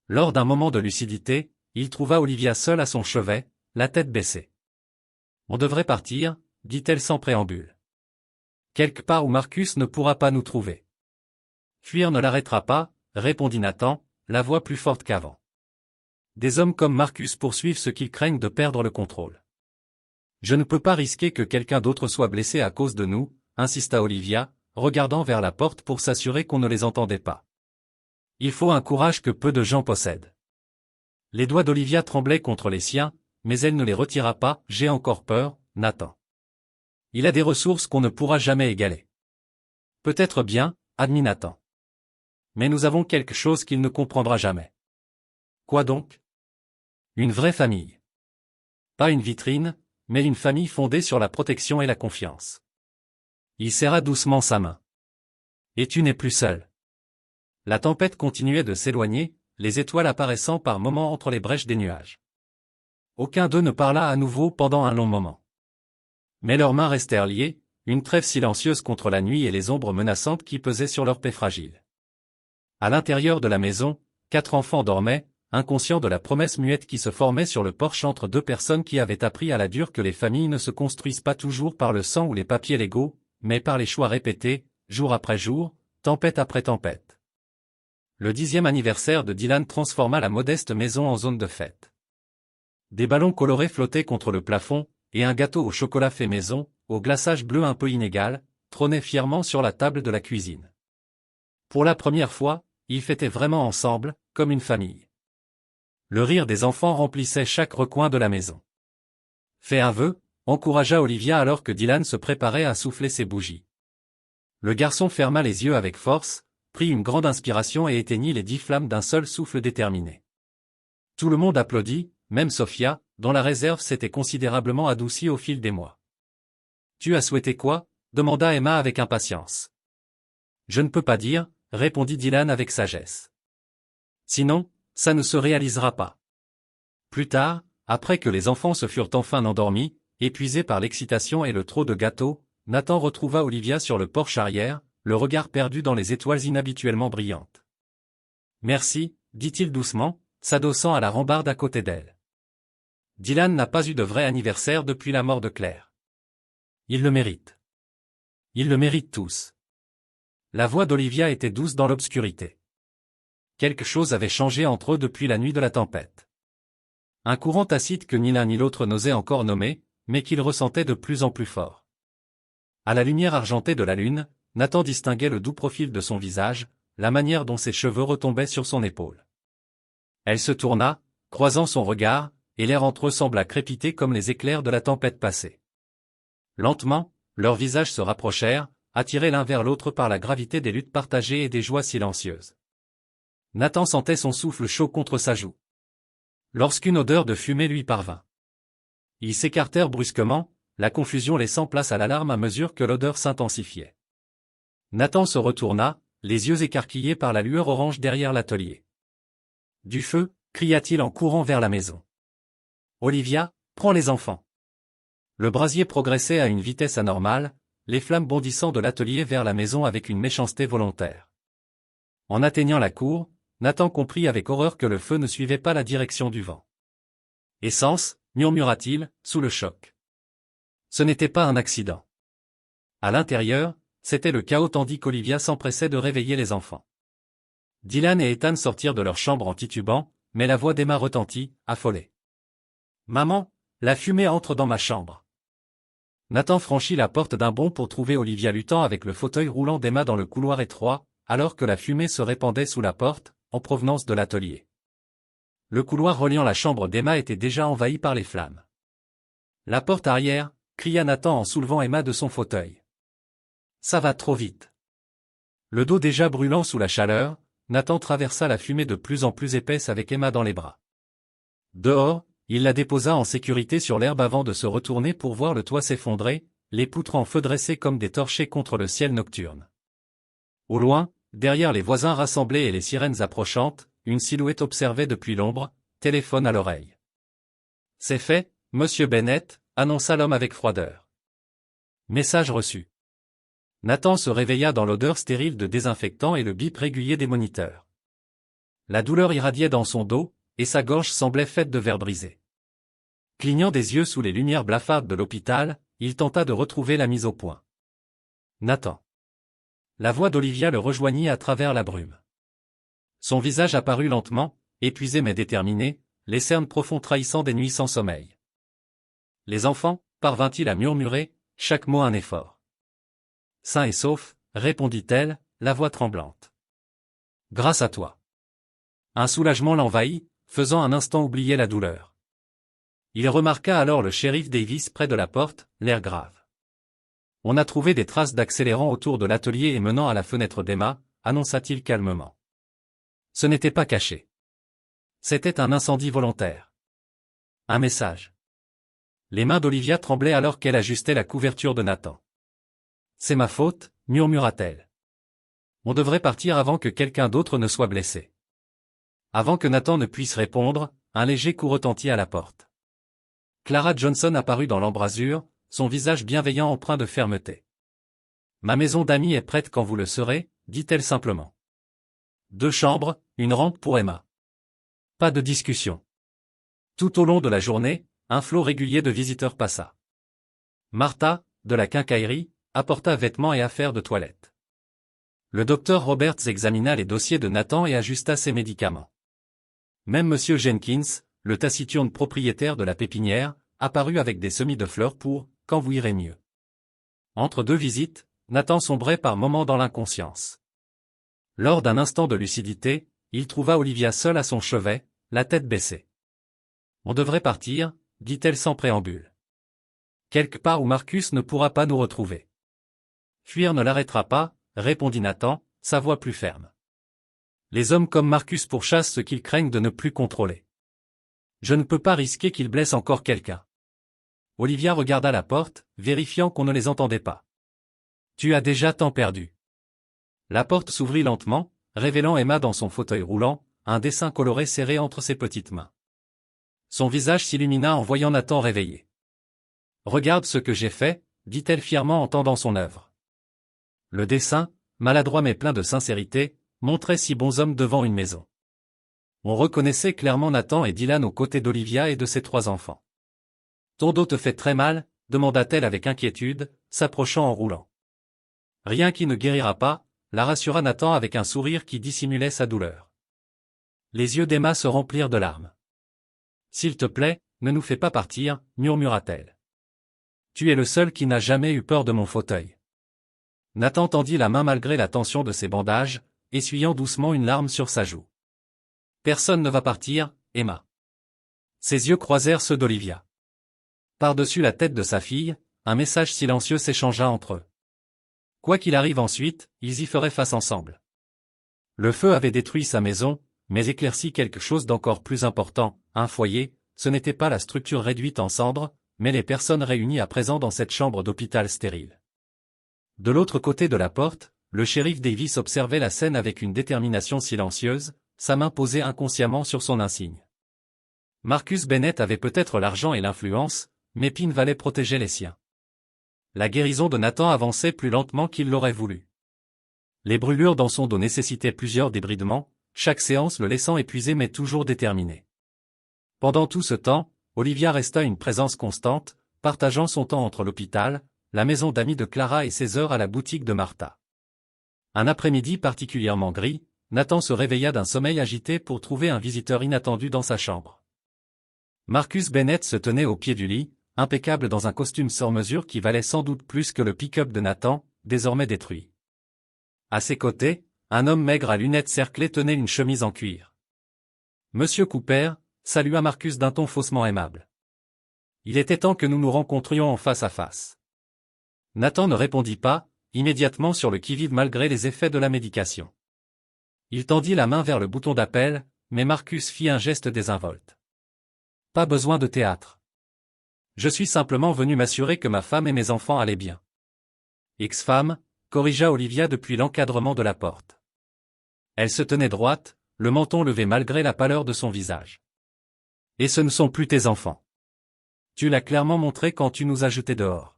Lors d'un moment de lucidité, il trouva Olivia seule à son chevet, la tête baissée. « On devrait partir », dit-elle sans préambule. « Quelque part où Marcus ne pourra pas nous trouver. » « Fuir ne l'arrêtera pas, » répondit Nathan, la voix plus forte qu'avant. « Des hommes comme Marcus poursuivent ceux qu'ils craignent de perdre le contrôle. »« Je ne peux pas risquer que quelqu'un d'autre soit blessé à cause de nous, » insista Olivia, regardant vers la porte pour s'assurer qu'on ne les entendait pas. « Il faut un courage que peu de gens possèdent. » Les doigts d'Olivia tremblaient contre les siens, mais elle ne les retira pas. « J'ai encore peur, Nathan. Il a des ressources qu'on ne pourra jamais égaler. »« Peut-être bien, » admit Nathan. « Mais nous avons quelque chose qu'il ne comprendra jamais. »« Quoi donc ? » ?»« Une vraie famille. Pas une vitrine, mais une famille fondée sur la protection et la confiance. » Il serra doucement sa main. « Et tu n'es plus seul. » La tempête continuait de s'éloigner, les étoiles apparaissant par moments entre les brèches des nuages. Aucun d'eux ne parla à nouveau pendant un long moment. Mais leurs mains restèrent liées, une trêve silencieuse contre la nuit et les ombres menaçantes qui pesaient sur leur paix fragile. À l'intérieur de la maison, 4 enfants dormaient, inconscients de la promesse muette qui se formait sur le porche entre deux personnes qui avaient appris à la dure que les familles ne se construisent pas toujours par le sang ou les papiers légaux, mais par les choix répétés, jour après jour, tempête après tempête. Le 10e anniversaire de Dylan transforma la modeste maison en zone de fête. Des ballons colorés flottaient contre le plafond, et un gâteau au chocolat fait maison, au glaçage bleu un peu inégal, trônait fièrement sur la table de la cuisine. Pour la première fois, ils fêtaient vraiment ensemble, comme une famille. Le rire des enfants remplissait chaque recoin de la maison. « Fais un vœu », encouragea Olivia alors que Dylan se préparait à souffler ses bougies. Le garçon ferma les yeux avec force, prit une grande inspiration et éteignit les 10 flammes d'un seul souffle déterminé. Tout le monde applaudit, même Sophia, dont la réserve s'était considérablement adoucie au fil des mois. « Tu as souhaité quoi ? » demanda Emma avec impatience. « Je ne peux pas dire, » répondit Dylan avec sagesse. « Sinon, ça ne se réalisera pas. » Plus tard, après que les enfants se furent enfin endormis, épuisés par l'excitation et le trop de gâteaux, Nathan retrouva Olivia sur le porche arrière, le regard perdu dans les étoiles inhabituellement brillantes. « Merci, » dit-il doucement, s'adossant à la rambarde à côté d'elle. Dylan n'a pas eu de vrai anniversaire depuis la mort de Claire. Il le mérite. Ils le méritent tous. La voix d'Olivia était douce dans l'obscurité. Quelque chose avait changé entre eux depuis la nuit de la tempête. Un courant tacite que ni l'un ni l'autre n'osait encore nommer, mais qu'ils ressentaient de plus en plus fort. À la lumière argentée de la lune, Nathan distinguait le doux profil de son visage, la manière dont ses cheveux retombaient sur son épaule. Elle se tourna, croisant son regard, et l'air entre eux sembla crépiter comme les éclairs de la tempête passée. Lentement, leurs visages se rapprochèrent, attirés l'un vers l'autre par la gravité des luttes partagées et des joies silencieuses. Nathan sentait son souffle chaud contre sa joue. Lorsqu'une odeur de fumée lui parvint. Ils s'écartèrent brusquement, la confusion laissant place à l'alarme à mesure que l'odeur s'intensifiait. Nathan se retourna, les yeux écarquillés par la lueur orange derrière l'atelier. « Du feu !» cria-t-il en courant vers la maison. « Olivia, prends les enfants !» Le brasier progressait à une vitesse anormale, les flammes bondissant de l'atelier vers la maison avec une méchanceté volontaire. En atteignant la cour, Nathan comprit avec horreur que le feu ne suivait pas la direction du vent. « Essence !» murmura-t-il, sous le choc. Ce n'était pas un accident. À l'intérieur, c'était le chaos tandis qu'Olivia s'empressait de réveiller les enfants. Dylan et Ethan sortirent de leur chambre en titubant, mais la voix d'Emma retentit, affolée. « Maman, la fumée entre dans ma chambre. » Nathan franchit la porte d'un bond pour trouver Olivia luttant avec le fauteuil roulant d'Emma dans le couloir étroit, alors que la fumée se répandait sous la porte, en provenance de l'atelier. Le couloir reliant la chambre d'Emma était déjà envahi par les flammes. « La porte arrière !» cria Nathan en soulevant Emma de son fauteuil. « Ça va trop vite. » Le dos déjà brûlant sous la chaleur, Nathan traversa la fumée de plus en plus épaisse avec Emma dans les bras. Dehors, il la déposa en sécurité sur l'herbe avant de se retourner pour voir le toit s'effondrer, les poutres en feu dressées comme des torchers contre le ciel nocturne. Au loin, derrière les voisins rassemblés et les sirènes approchantes, une silhouette observée depuis l'ombre, téléphone à l'oreille. C'est fait, monsieur Bennett, annonça l'homme avec froideur. Message reçu. Nathan se réveilla dans l'odeur stérile de désinfectant et le bip régulier des moniteurs. La douleur irradiait dans son dos, et sa gorge semblait faite de verre brisé. Clignant des yeux sous les lumières blafardes de l'hôpital, il tenta de retrouver la mise au point. Nathan. La voix d'Olivia le rejoignit à travers la brume. Son visage apparut lentement, épuisé mais déterminé, les cernes profonds trahissant des nuits sans sommeil. Les enfants, parvint-il à murmurer, chaque mot un effort. Sain et sauf, répondit-elle, la voix tremblante. Grâce à toi. Un soulagement l'envahit, faisant un instant oublier la douleur. Il remarqua alors le shérif Davis près de la porte, l'air grave. On a trouvé des traces d'accélérant autour de l'atelier et menant à la fenêtre d'Emma, annonça-t-il calmement. Ce n'était pas caché. C'était un incendie volontaire. Un message. Les mains d'Olivia tremblaient alors qu'elle ajustait la couverture de Nathan. C'est ma faute, murmura-t-elle. On devrait partir avant que quelqu'un d'autre ne soit blessé. Avant que Nathan ne puisse répondre, un léger coup retentit à la porte. Clara Johnson apparut dans l'embrasure, son visage bienveillant empreint de fermeté. Ma maison d'amis est prête quand vous le serez, dit-elle simplement. 2 chambres, une rampe pour Emma. Pas de discussion. Tout au long de la journée, un flot régulier de visiteurs passa. Martha, de la quincaillerie, apporta vêtements et affaires de toilette. Le docteur Roberts examina les dossiers de Nathan et ajusta ses médicaments. Même M. Jenkins, le taciturne propriétaire de la pépinière, apparut avec des semis de fleurs pour « quand vous irez mieux ». Entre 2 visites, Nathan sombrait par moments dans l'inconscience. Lors d'un instant de lucidité, il trouva Olivia seule à son chevet, la tête baissée. « On devrait partir », dit-elle sans préambule. « Quelque part où Marcus ne pourra pas nous retrouver. »« Fuir ne l'arrêtera pas », répondit Nathan, sa voix plus ferme. « Les hommes comme Marcus pourchassent ce qu'ils craignent de ne plus contrôler. Je ne peux pas risquer qu'il blesse encore quelqu'un. » Olivia regarda la porte, vérifiant qu'on ne les entendait pas. « Tu as déjà tant perdu. » La porte s'ouvrit lentement, révélant Emma dans son fauteuil roulant, un dessin coloré serré entre ses petites mains. Son visage s'illumina en voyant Nathan réveillé. « Regarde ce que j'ai fait, » dit-elle fièrement en tendant son œuvre. Le dessin, maladroit mais plein de sincérité, montrait 6 bons hommes devant une maison. On reconnaissait clairement Nathan et Dylan aux côtés d'Olivia et de ses 3 enfants. « Ton dos te fait très mal ?» demanda-t-elle avec inquiétude, s'approchant en roulant. « Rien qui ne guérira pas », la rassura Nathan avec un sourire qui dissimulait sa douleur. Les yeux d'Emma se remplirent de larmes. « S'il te plaît, ne nous fais pas partir, » murmura-t-elle. « Tu es le seul qui n'a jamais eu peur de mon fauteuil. » Nathan tendit la main malgré la tension de ses bandages, essuyant doucement une larme sur sa joue. « Personne ne va partir, Emma. » Ses yeux croisèrent ceux d'Olivia. Par-dessus la tête de sa fille, un message silencieux s'échangea entre eux. Quoi qu'il arrive ensuite, ils y feraient face ensemble. Le feu avait détruit sa maison, mais éclairci quelque chose d'encore plus important, un foyer, ce n'était pas la structure réduite en cendres, mais les personnes réunies à présent dans cette chambre d'hôpital stérile. De l'autre côté de la porte, le shérif Davis observait la scène avec une détermination silencieuse, sa main posée inconsciemment sur son insigne. Marcus Bennett avait peut-être l'argent et l'influence, mais Pin Valley protégeait les siens. La guérison de Nathan avançait plus lentement qu'il l'aurait voulu. Les brûlures dans son dos nécessitaient plusieurs débridements, chaque séance le laissant épuisé mais toujours déterminé. Pendant tout ce temps, Olivia resta une présence constante, partageant son temps entre l'hôpital, la maison d'amis de Clara et ses heures à la boutique de Martha. Un après-midi particulièrement gris, Nathan se réveilla d'un sommeil agité pour trouver un visiteur inattendu dans sa chambre. Marcus Bennett se tenait au pied du lit, impeccable dans un costume sur mesure qui valait sans doute plus que le pick-up de Nathan, désormais détruit. À ses côtés, un homme maigre à lunettes cerclées tenait une chemise en cuir. « Monsieur Cooper », salua Marcus d'un ton faussement aimable. « Il était temps que nous nous rencontrions en face à face. » Nathan ne répondit pas, immédiatement sur le qui-vive malgré les effets de la médication. Il tendit la main vers le bouton d'appel, mais Marcus fit un geste désinvolte. « Pas besoin de théâtre. Je suis simplement venu m'assurer que ma femme et mes enfants allaient bien. » Ex-femme, corrigea Olivia depuis l'encadrement de la porte. Elle se tenait droite, le menton levé malgré la pâleur de son visage. Et ce ne sont plus tes enfants. Tu l'as clairement montré quand tu nous as jetés dehors.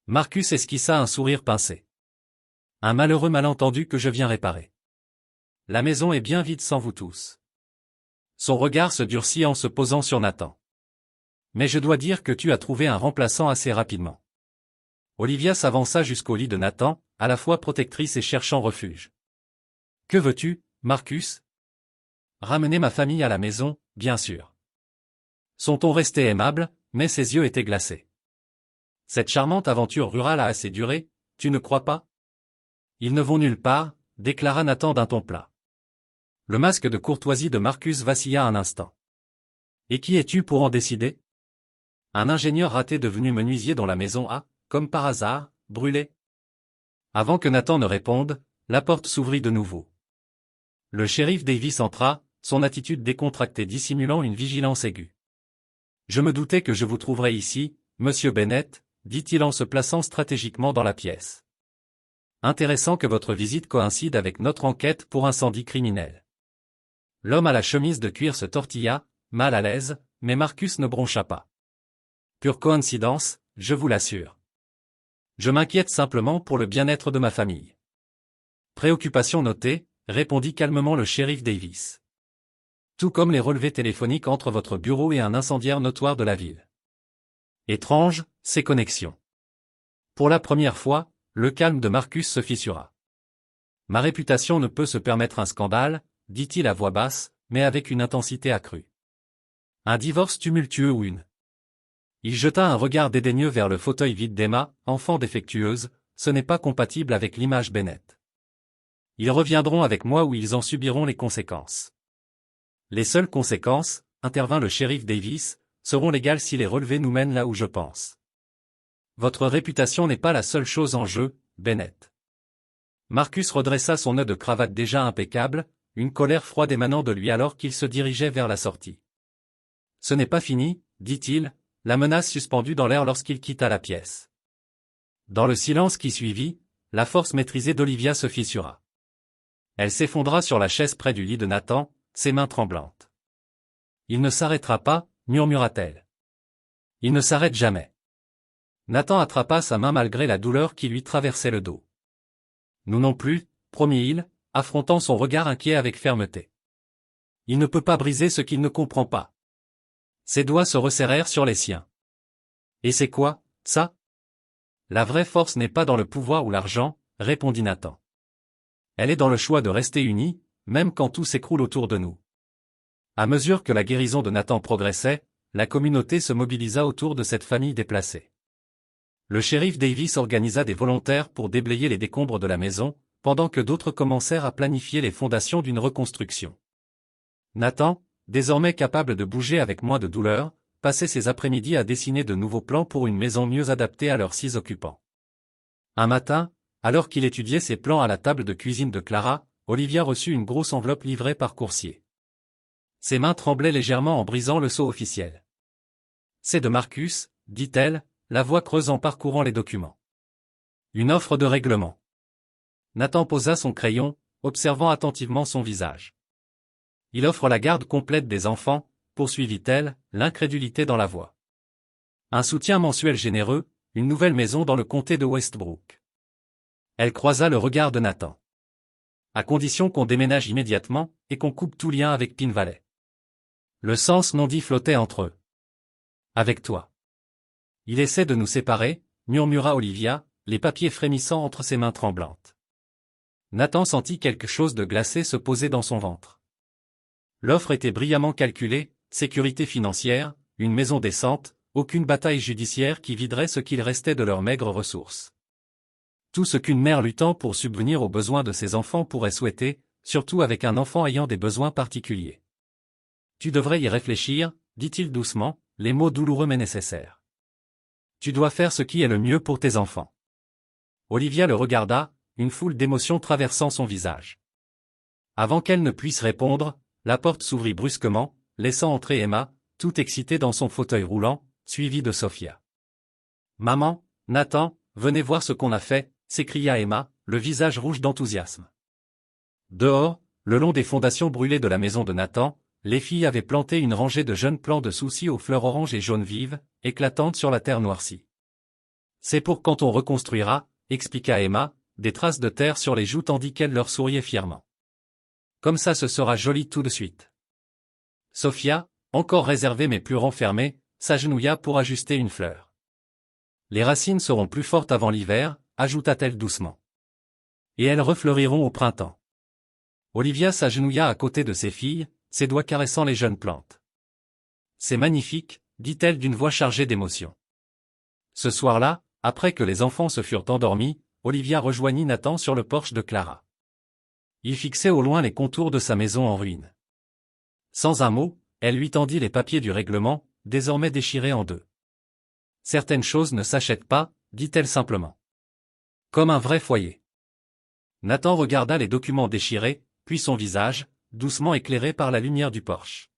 Marcus esquissa un sourire pincé. Un malheureux malentendu que je viens réparer. La maison est bien vide sans vous tous. Son regard se durcit en se posant sur Nathan. Mais je dois dire que tu as trouvé un remplaçant assez rapidement. Olivia s'avança jusqu'au lit de Nathan, à la fois protectrice et cherchant refuge. Que veux-tu, Marcus? Ramener ma famille à la maison, bien sûr. Son ton restait aimable, mais ses yeux étaient glacés. Cette charmante aventure rurale a assez duré, tu ne crois pas? Ils ne vont nulle part, déclara Nathan d'un ton plat. Le masque de courtoisie de Marcus vacilla un instant. Et qui es-tu pour en décider? Un ingénieur raté devenu menuisier dont la maison a, comme par hasard, brûlé? Avant que Nathan ne réponde, la porte s'ouvrit de nouveau. Le shérif Davis entra, son attitude décontractée dissimulant une vigilance aiguë. Je me doutais que je vous trouverais ici, monsieur Bennett, dit-il en se plaçant stratégiquement dans la pièce. Intéressant que votre visite coïncide avec notre enquête pour incendie criminel. L'homme à la chemise de cuir se tortilla, mal à l'aise, mais Marcus ne broncha pas. Pure coïncidence, je vous l'assure. Je m'inquiète simplement pour le bien-être de ma famille. Préoccupation notée, répondit calmement le shérif Davis. Tout comme les relevés téléphoniques entre votre bureau et un incendiaire notoire de la ville. Étrange, ces connexions. Pour la première fois, le calme de Marcus se fissura. Ma réputation ne peut se permettre un scandale, dit-il à voix basse, mais avec une intensité accrue. Un divorce tumultueux ou une. Il jeta un regard dédaigneux vers le fauteuil vide d'Emma, enfant défectueuse, ce n'est pas compatible avec l'image Bennett. Ils reviendront avec moi ou ils en subiront les conséquences. Les seules conséquences, intervint le shérif Davis, seront légales si les relevés nous mènent là où je pense. Votre réputation n'est pas la seule chose en jeu, Bennett. Marcus redressa son nœud de cravate déjà impeccable, une colère froide émanant de lui alors qu'il se dirigeait vers la sortie. Ce n'est pas fini, dit-il, la menace suspendue dans l'air lorsqu'il quitta la pièce. Dans le silence qui suivit, la force maîtrisée d'Olivia se fissura. Elle s'effondra sur la chaise près du lit de Nathan, ses mains tremblantes. Il ne s'arrêtera pas, murmura-t-elle. Il ne s'arrête jamais. Nathan attrapa sa main malgré la douleur qui lui traversait le dos. Nous non plus, promit-il, affrontant son regard inquiet avec fermeté. Il ne peut pas briser ce qu'il ne comprend pas. Ses doigts se resserrèrent sur les siens. Et c'est quoi, ça? La vraie force n'est pas dans le pouvoir ou l'argent, répondit Nathan. Elle est dans le choix de rester unis, même quand tout s'écroule autour de nous. À mesure que la guérison de Nathan progressait, la communauté se mobilisa autour de cette famille déplacée. Le shérif Davis organisa des volontaires pour déblayer les décombres de la maison, pendant que d'autres commencèrent à planifier les fondations d'une reconstruction. Nathan, désormais capable de bouger avec moins de douleur, passait ses après-midi à dessiner de nouveaux plans pour une maison mieux adaptée à leurs 6 occupants. Un matin, alors qu'il étudiait ses plans à la table de cuisine de Clara, Olivia reçut une grosse enveloppe livrée par coursier. Ses mains tremblaient légèrement en brisant le sceau officiel. « C'est de Marcus, » dit-elle, la voix creuse en parcourant les documents. Une offre de règlement. Nathan posa son crayon, observant attentivement son visage. Il offre la garde complète des enfants, poursuivit-elle, l'incrédulité dans la voix. Un soutien mensuel généreux, une nouvelle maison dans le comté de Westbrook. Elle croisa le regard de Nathan. À condition qu'on déménage immédiatement, et qu'on coupe tout lien avec Pine Valley. Le sens non dit flottait entre eux. Avec toi. Il essaie de nous séparer, murmura Olivia, les papiers frémissant entre ses mains tremblantes. Nathan sentit quelque chose de glacé se poser dans son ventre. L'offre était brillamment calculée, sécurité financière, une maison décente, aucune bataille judiciaire qui viderait ce qu'il restait de leurs maigres ressources. Tout ce qu'une mère luttant pour subvenir aux besoins de ses enfants pourrait souhaiter, surtout avec un enfant ayant des besoins particuliers. Tu devrais y réfléchir, dit-il doucement, les mots douloureux mais nécessaires. Tu dois faire ce qui est le mieux pour tes enfants. Olivia le regarda, une foule d'émotions traversant son visage. Avant qu'elle ne puisse répondre, la porte s'ouvrit brusquement, laissant entrer Emma, tout excitée dans son fauteuil roulant, suivie de Sophia. « Maman, Nathan, venez voir ce qu'on a fait » s'écria Emma, le visage rouge d'enthousiasme. Dehors, le long des fondations brûlées de la maison de Nathan, les filles avaient planté une rangée de jeunes plants de soucis aux fleurs oranges et jaunes vives, éclatantes sur la terre noircie. C'est pour quand on reconstruira, expliqua Emma, des traces de terre sur les joues tandis qu'elle leur souriait fièrement. Comme ça ce sera joli tout de suite. Sophia, encore réservée mais plus renfermée, s'agenouilla pour ajuster une fleur. Les racines seront plus fortes avant l'hiver, ajouta-t-elle doucement. Et elles refleuriront au printemps. Olivia s'agenouilla à côté de ses filles, ses doigts caressant les jeunes plantes. C'est magnifique, dit-elle d'une voix chargée d'émotion. Ce soir-là, après que les enfants se furent endormis, Olivia rejoignit Nathan sur le porche de Clara. Il fixait au loin les contours de sa maison en ruine. Sans un mot, elle lui tendit les papiers du règlement, désormais déchirés en deux. Certaines choses ne s'achètent pas, dit-elle simplement. Comme un vrai foyer. Nathan regarda les documents déchirés, puis son visage, doucement éclairé par la lumière du porche.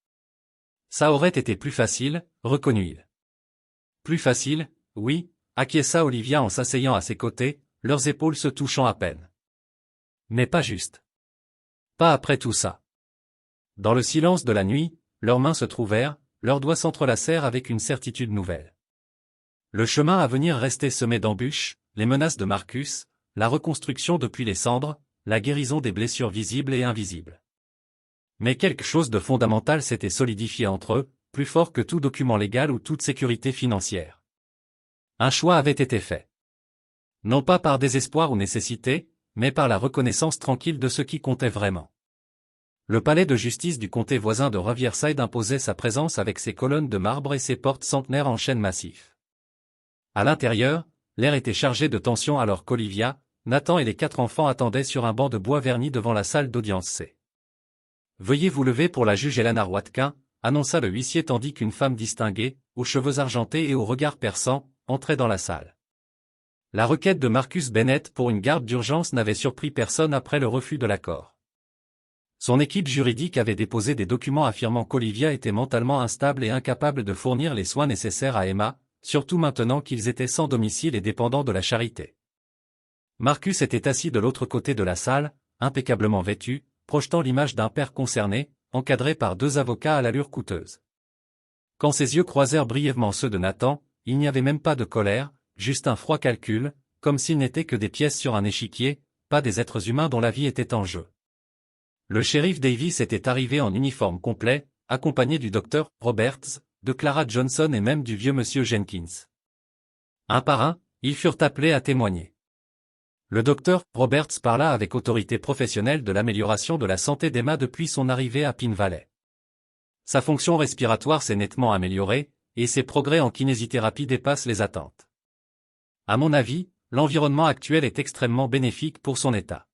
Ça aurait été plus facile, reconnut-il. Plus facile, oui, acquiesça Olivia en s'asseyant à ses côtés, leurs épaules se touchant à peine. Mais pas juste. Pas après tout ça. Dans le silence de la nuit, leurs mains se trouvèrent, leurs doigts s'entrelacèrent avec une certitude nouvelle. Le chemin à venir restait semé d'embûches, les menaces de Marcus, la reconstruction depuis les cendres, la guérison des blessures visibles et invisibles. Mais quelque chose de fondamental s'était solidifié entre eux, plus fort que tout document légal ou toute sécurité financière. Un choix avait été fait. Non pas par désespoir ou nécessité, mais par la reconnaissance tranquille de ce qui comptait vraiment. Le palais de justice du comté voisin de Riverside imposait sa présence avec ses colonnes de marbre et ses portes centenaires en chêne massif. À l'intérieur, l'air était chargé de tension alors qu'Olivia, Nathan et les 4 enfants attendaient sur un banc de bois verni devant la salle d'audience C. « Veuillez vous lever pour la juge Eleanor Watkin », annonça le huissier tandis qu'une femme distinguée, aux cheveux argentés et au regard perçant, entrait dans la salle. La requête de Marcus Bennett pour une garde d'urgence n'avait surpris personne après le refus de l'accord. Son équipe juridique avait déposé des documents affirmant qu'Olivia était mentalement instable et incapable de fournir les soins nécessaires à Emma, surtout maintenant qu'ils étaient sans domicile et dépendants de la charité. Marcus était assis de l'autre côté de la salle, impeccablement vêtu, projetant l'image d'un père concerné, encadré par 2 avocats à l'allure coûteuse. Quand ses yeux croisèrent brièvement ceux de Nathan, il n'y avait même pas de colère, juste un froid calcul, comme s'ils n'étaient que des pièces sur un échiquier, pas des êtres humains dont la vie était en jeu. Le shérif Davis était arrivé en uniforme complet, accompagné du docteur Roberts, de Clara Johnson et même du vieux monsieur Jenkins. Un par un, ils furent appelés à témoigner. Le docteur Roberts parla avec autorité professionnelle de l'amélioration de la santé d'Emma depuis son arrivée à Pine Valley. Sa fonction respiratoire s'est nettement améliorée, et ses progrès en kinésithérapie dépassent les attentes. À mon avis, l'environnement actuel est extrêmement bénéfique pour son état.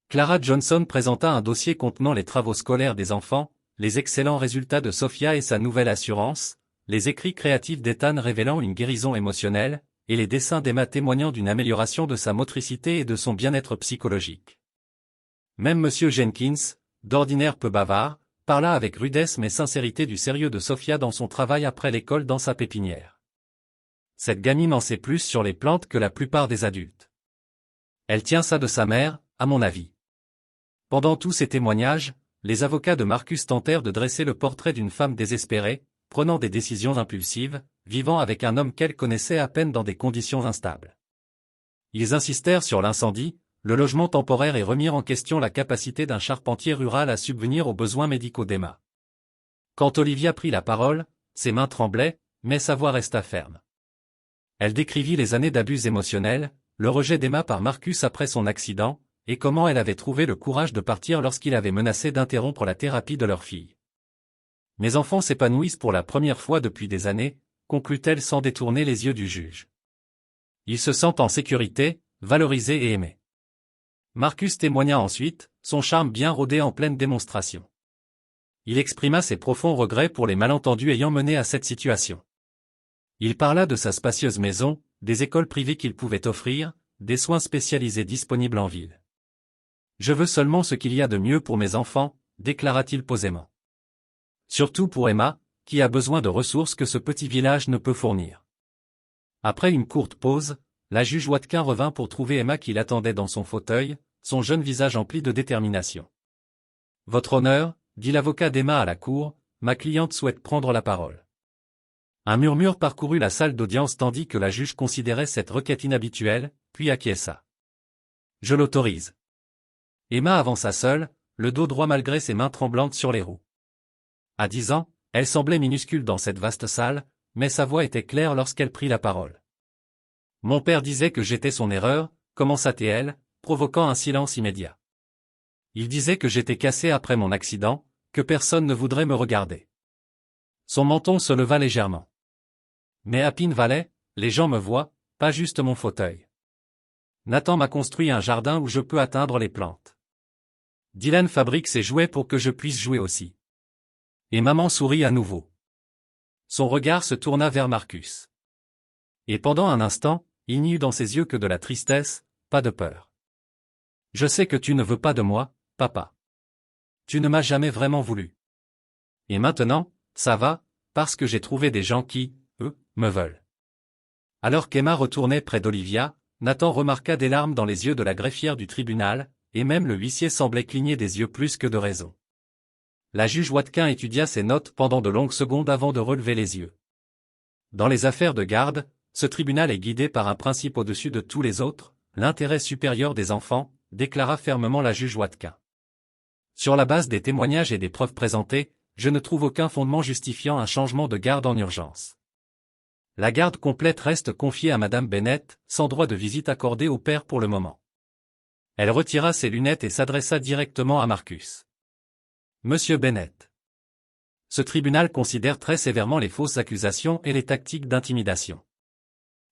Clara Johnson présenta un dossier contenant les travaux scolaires des enfants, les excellents résultats de Sophia et sa nouvelle assurance, les écrits créatifs d'Ethan révélant une guérison émotionnelle, et les dessins d'Emma témoignant d'une amélioration de sa motricité et de son bien-être psychologique. Même M. Jenkins, d'ordinaire peu bavard, parla avec rudesse mais sincérité du sérieux de Sophia dans son travail après l'école dans sa pépinière. Cette gamine en sait plus sur les plantes que la plupart des adultes. Elle tient ça de sa mère, à mon avis. Pendant tous ces témoignages, les avocats de Marcus tentèrent de dresser le portrait d'une femme désespérée, prenant des décisions impulsives, vivant avec un homme qu'elle connaissait à peine dans des conditions instables. Ils insistèrent sur l'incendie, le logement temporaire et remirent en question la capacité d'un charpentier rural à subvenir aux besoins médicaux d'Emma. Quand Olivia prit la parole, ses mains tremblaient, mais sa voix resta ferme. Elle décrivit les années d'abus émotionnels, le rejet d'Emma par Marcus après son accident, et comment elle avait trouvé le courage de partir lorsqu'il avait menacé d'interrompre la thérapie de leur fille. Mes enfants s'épanouissent pour la première fois depuis des années, conclut-elle sans détourner les yeux du juge. Ils se sentent en sécurité, valorisés et aimés. Marcus témoigna ensuite, son charme bien rodé en pleine démonstration. Il exprima ses profonds regrets pour les malentendus ayant mené à cette situation. Il parla de sa spacieuse maison, des écoles privées qu'il pouvait offrir, des soins spécialisés disponibles en ville. « Je veux seulement ce qu'il y a de mieux pour mes enfants », déclara-t-il posément. Surtout pour Emma, qui a besoin de ressources que ce petit village ne peut fournir. Après une courte pause, la juge Watkin revint pour trouver Emma qui l'attendait dans son fauteuil, son jeune visage empli de détermination. « Votre honneur, dit l'avocat d'Emma à la cour, ma cliente souhaite prendre la parole. » Un murmure parcourut la salle d'audience tandis que la juge considérait cette requête inhabituelle, puis acquiesça. « Je l'autorise. » Emma avança seule, le dos droit malgré ses mains tremblantes sur les roues. À 10 ans, elle semblait minuscule dans cette vaste salle, mais sa voix était claire lorsqu'elle prit la parole. « Mon père disait que j'étais son erreur, commença-t-elle, provoquant un silence immédiat. Il disait que j'étais cassé après mon accident, que personne ne voudrait me regarder. » Son menton se leva légèrement. « Mais à Pine Valley, les gens me voient, pas juste mon fauteuil. Nathan m'a construit un jardin où je peux atteindre les plantes. Dylan fabrique ses jouets pour que je puisse jouer aussi. » Et maman sourit à nouveau. Son regard se tourna vers Marcus. Et pendant un instant, il n'y eut dans ses yeux que de la tristesse, pas de peur. « Je sais que tu ne veux pas de moi, papa. Tu ne m'as jamais vraiment voulu. Et maintenant, ça va, parce que j'ai trouvé des gens qui, eux, me veulent. » Alors qu'Emma retournait près d'Olivia, Nathan remarqua des larmes dans les yeux de la greffière du tribunal, et même le huissier semblait cligner des yeux plus que de raison. La juge Watkin étudia ses notes pendant de longues secondes avant de relever les yeux. Dans les affaires de garde, ce tribunal est guidé par un principe au-dessus de tous les autres, l'intérêt supérieur des enfants, déclara fermement la juge Watkin. Sur la base des témoignages et des preuves présentées, je ne trouve aucun fondement justifiant un changement de garde en urgence. La garde complète reste confiée à Madame Bennett, sans droit de visite accordé au père pour le moment. Elle retira ses lunettes et s'adressa directement à Marcus. Monsieur Bennett. Ce tribunal considère très sévèrement les fausses accusations et les tactiques d'intimidation.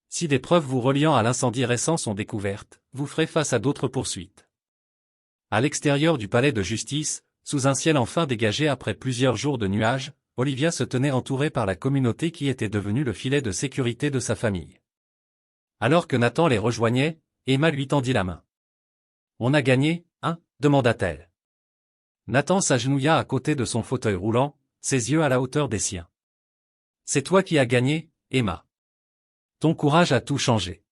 Si des preuves vous reliant à l'incendie récent sont découvertes, vous ferez face à d'autres poursuites. À l'extérieur du palais de justice, sous un ciel enfin dégagé après plusieurs jours de nuages, Olivia se tenait entourée par la communauté qui était devenue le filet de sécurité de sa famille. Alors que Nathan les rejoignait, Emma lui tendit la main. « On a gagné, hein ?» demanda-t-elle. Nathan s'agenouilla à côté de son fauteuil roulant, ses yeux à la hauteur des siens. « C'est toi qui as gagné, Emma. Ton courage a tout changé. »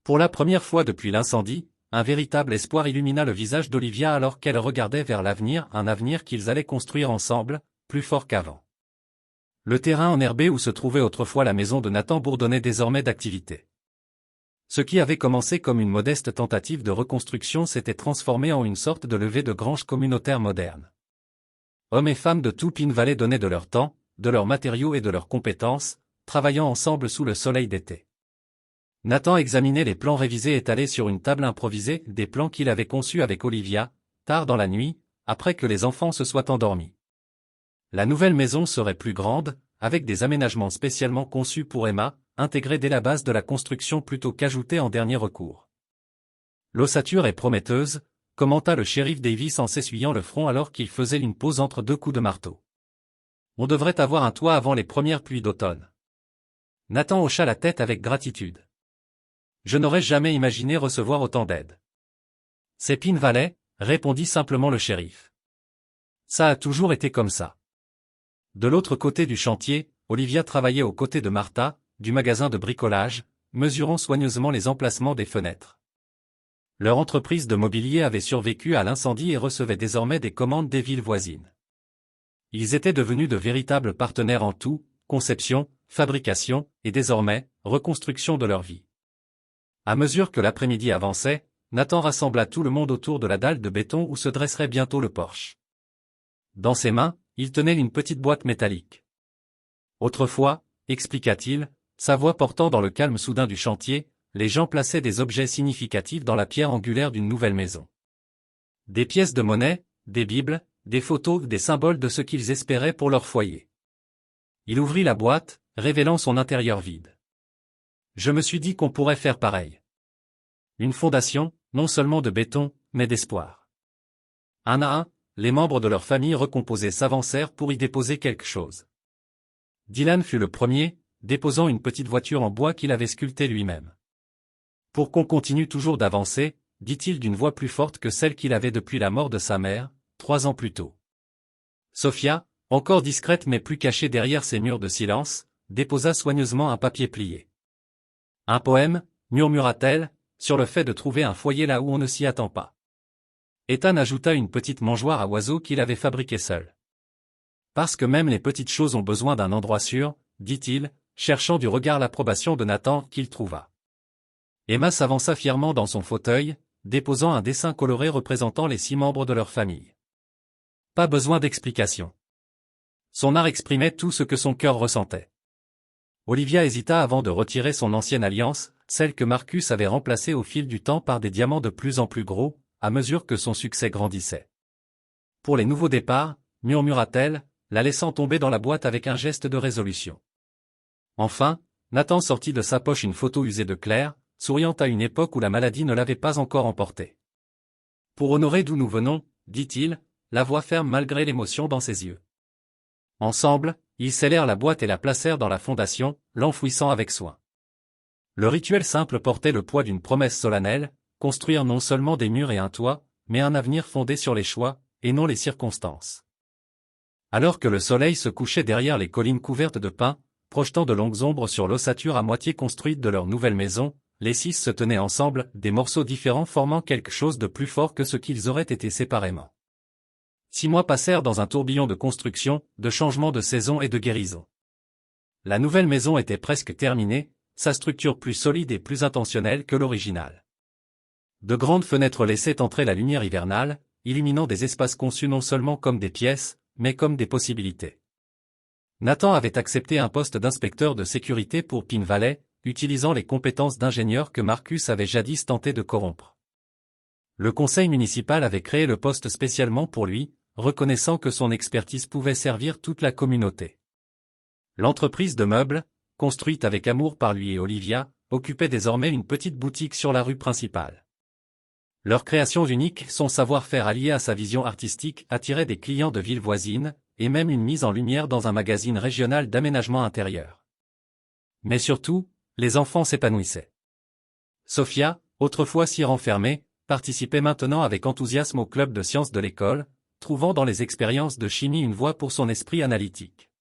Pour la première fois depuis l'incendie, un véritable espoir illumina le visage d'Olivia alors qu'elle regardait vers l'avenir, un avenir qu'ils allaient construire ensemble, plus fort qu'avant. Le terrain enherbé où se trouvait autrefois la maison de Nathan bourdonnait désormais d'activité. Ce qui avait commencé comme une modeste tentative de reconstruction s'était transformé en une sorte de levée de grange communautaire moderne. Hommes et femmes de tout Pine Valley donnaient de leur temps, de leurs matériaux et de leurs compétences, travaillant ensemble sous le soleil d'été. Nathan examinait les plans révisés étalés sur une table improvisée, des plans qu'il avait conçus avec Olivia, tard dans la nuit, après que les enfants se soient endormis. La nouvelle maison serait plus grande, avec des aménagements spécialement conçus pour Emma, intégrés dès la base de la construction plutôt qu'ajoutés en dernier recours. L'ossature est prometteuse, commenta le shérif Davis en s'essuyant le front alors qu'il faisait une pause entre deux coups de marteau. On devrait avoir un toit avant les premières pluies d'automne. Nathan hocha la tête avec gratitude. Je n'aurais jamais imaginé recevoir autant d'aide. C'est Pine Valley, répondit simplement le shérif. Ça a toujours été comme ça. De l'autre côté du chantier, Olivia travaillait aux côtés de Martha, du magasin de bricolage, mesurant soigneusement les emplacements des fenêtres. Leur entreprise de mobilier avait survécu à l'incendie et recevait désormais des commandes des villes voisines. Ils étaient devenus de véritables partenaires en tout, conception, fabrication, et désormais, reconstruction de leur vie. À mesure que l'après-midi avançait, Nathan rassembla tout le monde autour de la dalle de béton où se dresserait bientôt le porche. Dans ses mains, il tenait une petite boîte métallique. Autrefois, expliqua-t-il, sa voix portant dans le calme soudain du chantier, les gens plaçaient des objets significatifs dans la pierre angulaire d'une nouvelle maison. Des pièces de monnaie, des bibles, des photos, des symboles de ce qu'ils espéraient pour leur foyer. Il ouvrit la boîte, révélant son intérieur vide. Je me suis dit qu'on pourrait faire pareil. Une fondation, non seulement de béton, mais d'espoir. Un à un, les membres de leur famille recomposée s'avancèrent pour y déposer quelque chose. Dylan fut le premier, déposant une petite voiture en bois qu'il avait sculptée lui-même. Pour qu'on continue toujours d'avancer, dit-il d'une voix plus forte que celle qu'il avait depuis la mort de sa mère, 3 ans plus tôt. Sophia, encore discrète mais plus cachée derrière ses murs de silence, déposa soigneusement un papier plié. Un poème, murmura-t-elle, sur le fait de trouver un foyer là où on ne s'y attend pas. Ethan ajouta une petite mangeoire à oiseaux qu'il avait fabriquée seul. Parce que même les petites choses ont besoin d'un endroit sûr, dit-il, cherchant du regard l'approbation de Nathan qu'il trouva. Emma s'avança fièrement dans son fauteuil, déposant un dessin coloré représentant les 6 membres de leur famille. Pas besoin d'explication. Son art exprimait tout ce que son cœur ressentait. Olivia hésita avant de retirer son ancienne alliance, celle que Marcus avait remplacée au fil du temps par des diamants de plus en plus gros, à mesure que son succès grandissait. Pour les nouveaux départs, murmura-t-elle, la laissant tomber dans la boîte avec un geste de résolution. Enfin, Nathan sortit de sa poche une photo usée de Claire, souriant à une époque où la maladie ne l'avait pas encore emporté. Pour honorer d'où nous venons, dit-il, la voix ferme malgré l'émotion dans ses yeux. Ensemble, ils scellèrent la boîte et la placèrent dans la fondation, l'enfouissant avec soin. Le rituel simple portait le poids d'une promesse solennelle, construire non seulement des murs et un toit, mais un avenir fondé sur les choix, et non les circonstances. Alors que le soleil se couchait derrière les collines couvertes de pins, projetant de longues ombres sur l'ossature à moitié construite de leur nouvelle maison, les 6 se tenaient ensemble, des morceaux différents formant quelque chose de plus fort que ce qu'ils auraient été séparément. 6 mois passèrent dans un tourbillon de construction, de changement de saison et de guérison. La nouvelle maison était presque terminée, sa structure plus solide et plus intentionnelle que l'original. De grandes fenêtres laissaient entrer la lumière hivernale, illuminant des espaces conçus non seulement comme des pièces, mais comme des possibilités. Nathan avait accepté un poste d'inspecteur de sécurité pour Pine Valley, utilisant les compétences d'ingénieur que Marcus avait jadis tenté de corrompre. Le conseil municipal avait créé le poste spécialement pour lui, reconnaissant que son expertise pouvait servir toute la communauté. L'entreprise de meubles, construite avec amour par lui et Olivia, occupait désormais une petite boutique sur la rue principale. Leur création unique, son savoir-faire allié à sa vision artistique attirait des clients de villes voisines, et même une mise en lumière dans un magazine régional d'aménagement intérieur. Mais surtout, les enfants s'épanouissaient. Sophia, autrefois si renfermée, participait maintenant avec enthousiasme au club de sciences de l'école, trouvant dans les expériences de chimie une voie pour son esprit analytique.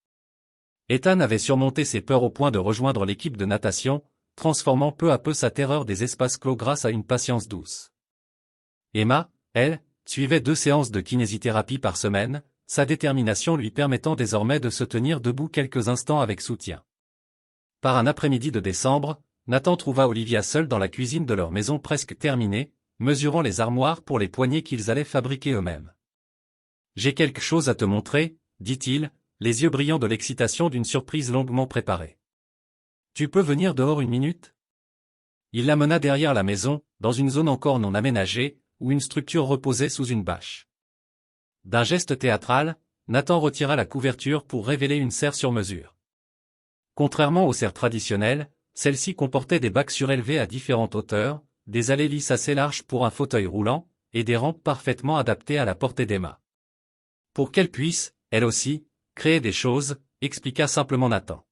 Ethan avait surmonté ses peurs au point de rejoindre l'équipe de natation, transformant peu à peu sa terreur des espaces clos grâce à une patience douce. Emma, elle, suivait 2 séances de kinésithérapie par semaine, sa détermination lui permettant désormais de se tenir debout quelques instants avec soutien. Par un après-midi de décembre, Nathan trouva Olivia seule dans la cuisine de leur maison presque terminée, mesurant les armoires pour les poignées qu'ils allaient fabriquer eux-mêmes. « J'ai quelque chose à te montrer, » dit-il, les yeux brillants de l'excitation d'une surprise longuement préparée. « Tu peux venir dehors une minute ?» Il l'amena derrière la maison, dans une zone encore non aménagée, où une structure reposait sous une bâche. D'un geste théâtral, Nathan retira la couverture pour révéler une serre sur mesure. Contrairement aux serres traditionnelles, celle-ci comportait des bacs surélevés à différentes hauteurs, des allées lisses assez larges pour un fauteuil roulant, et des rampes parfaitement adaptées à la portée d'Emma. Pour qu'elle puisse, elle aussi, créer des choses, expliqua simplement Nathan.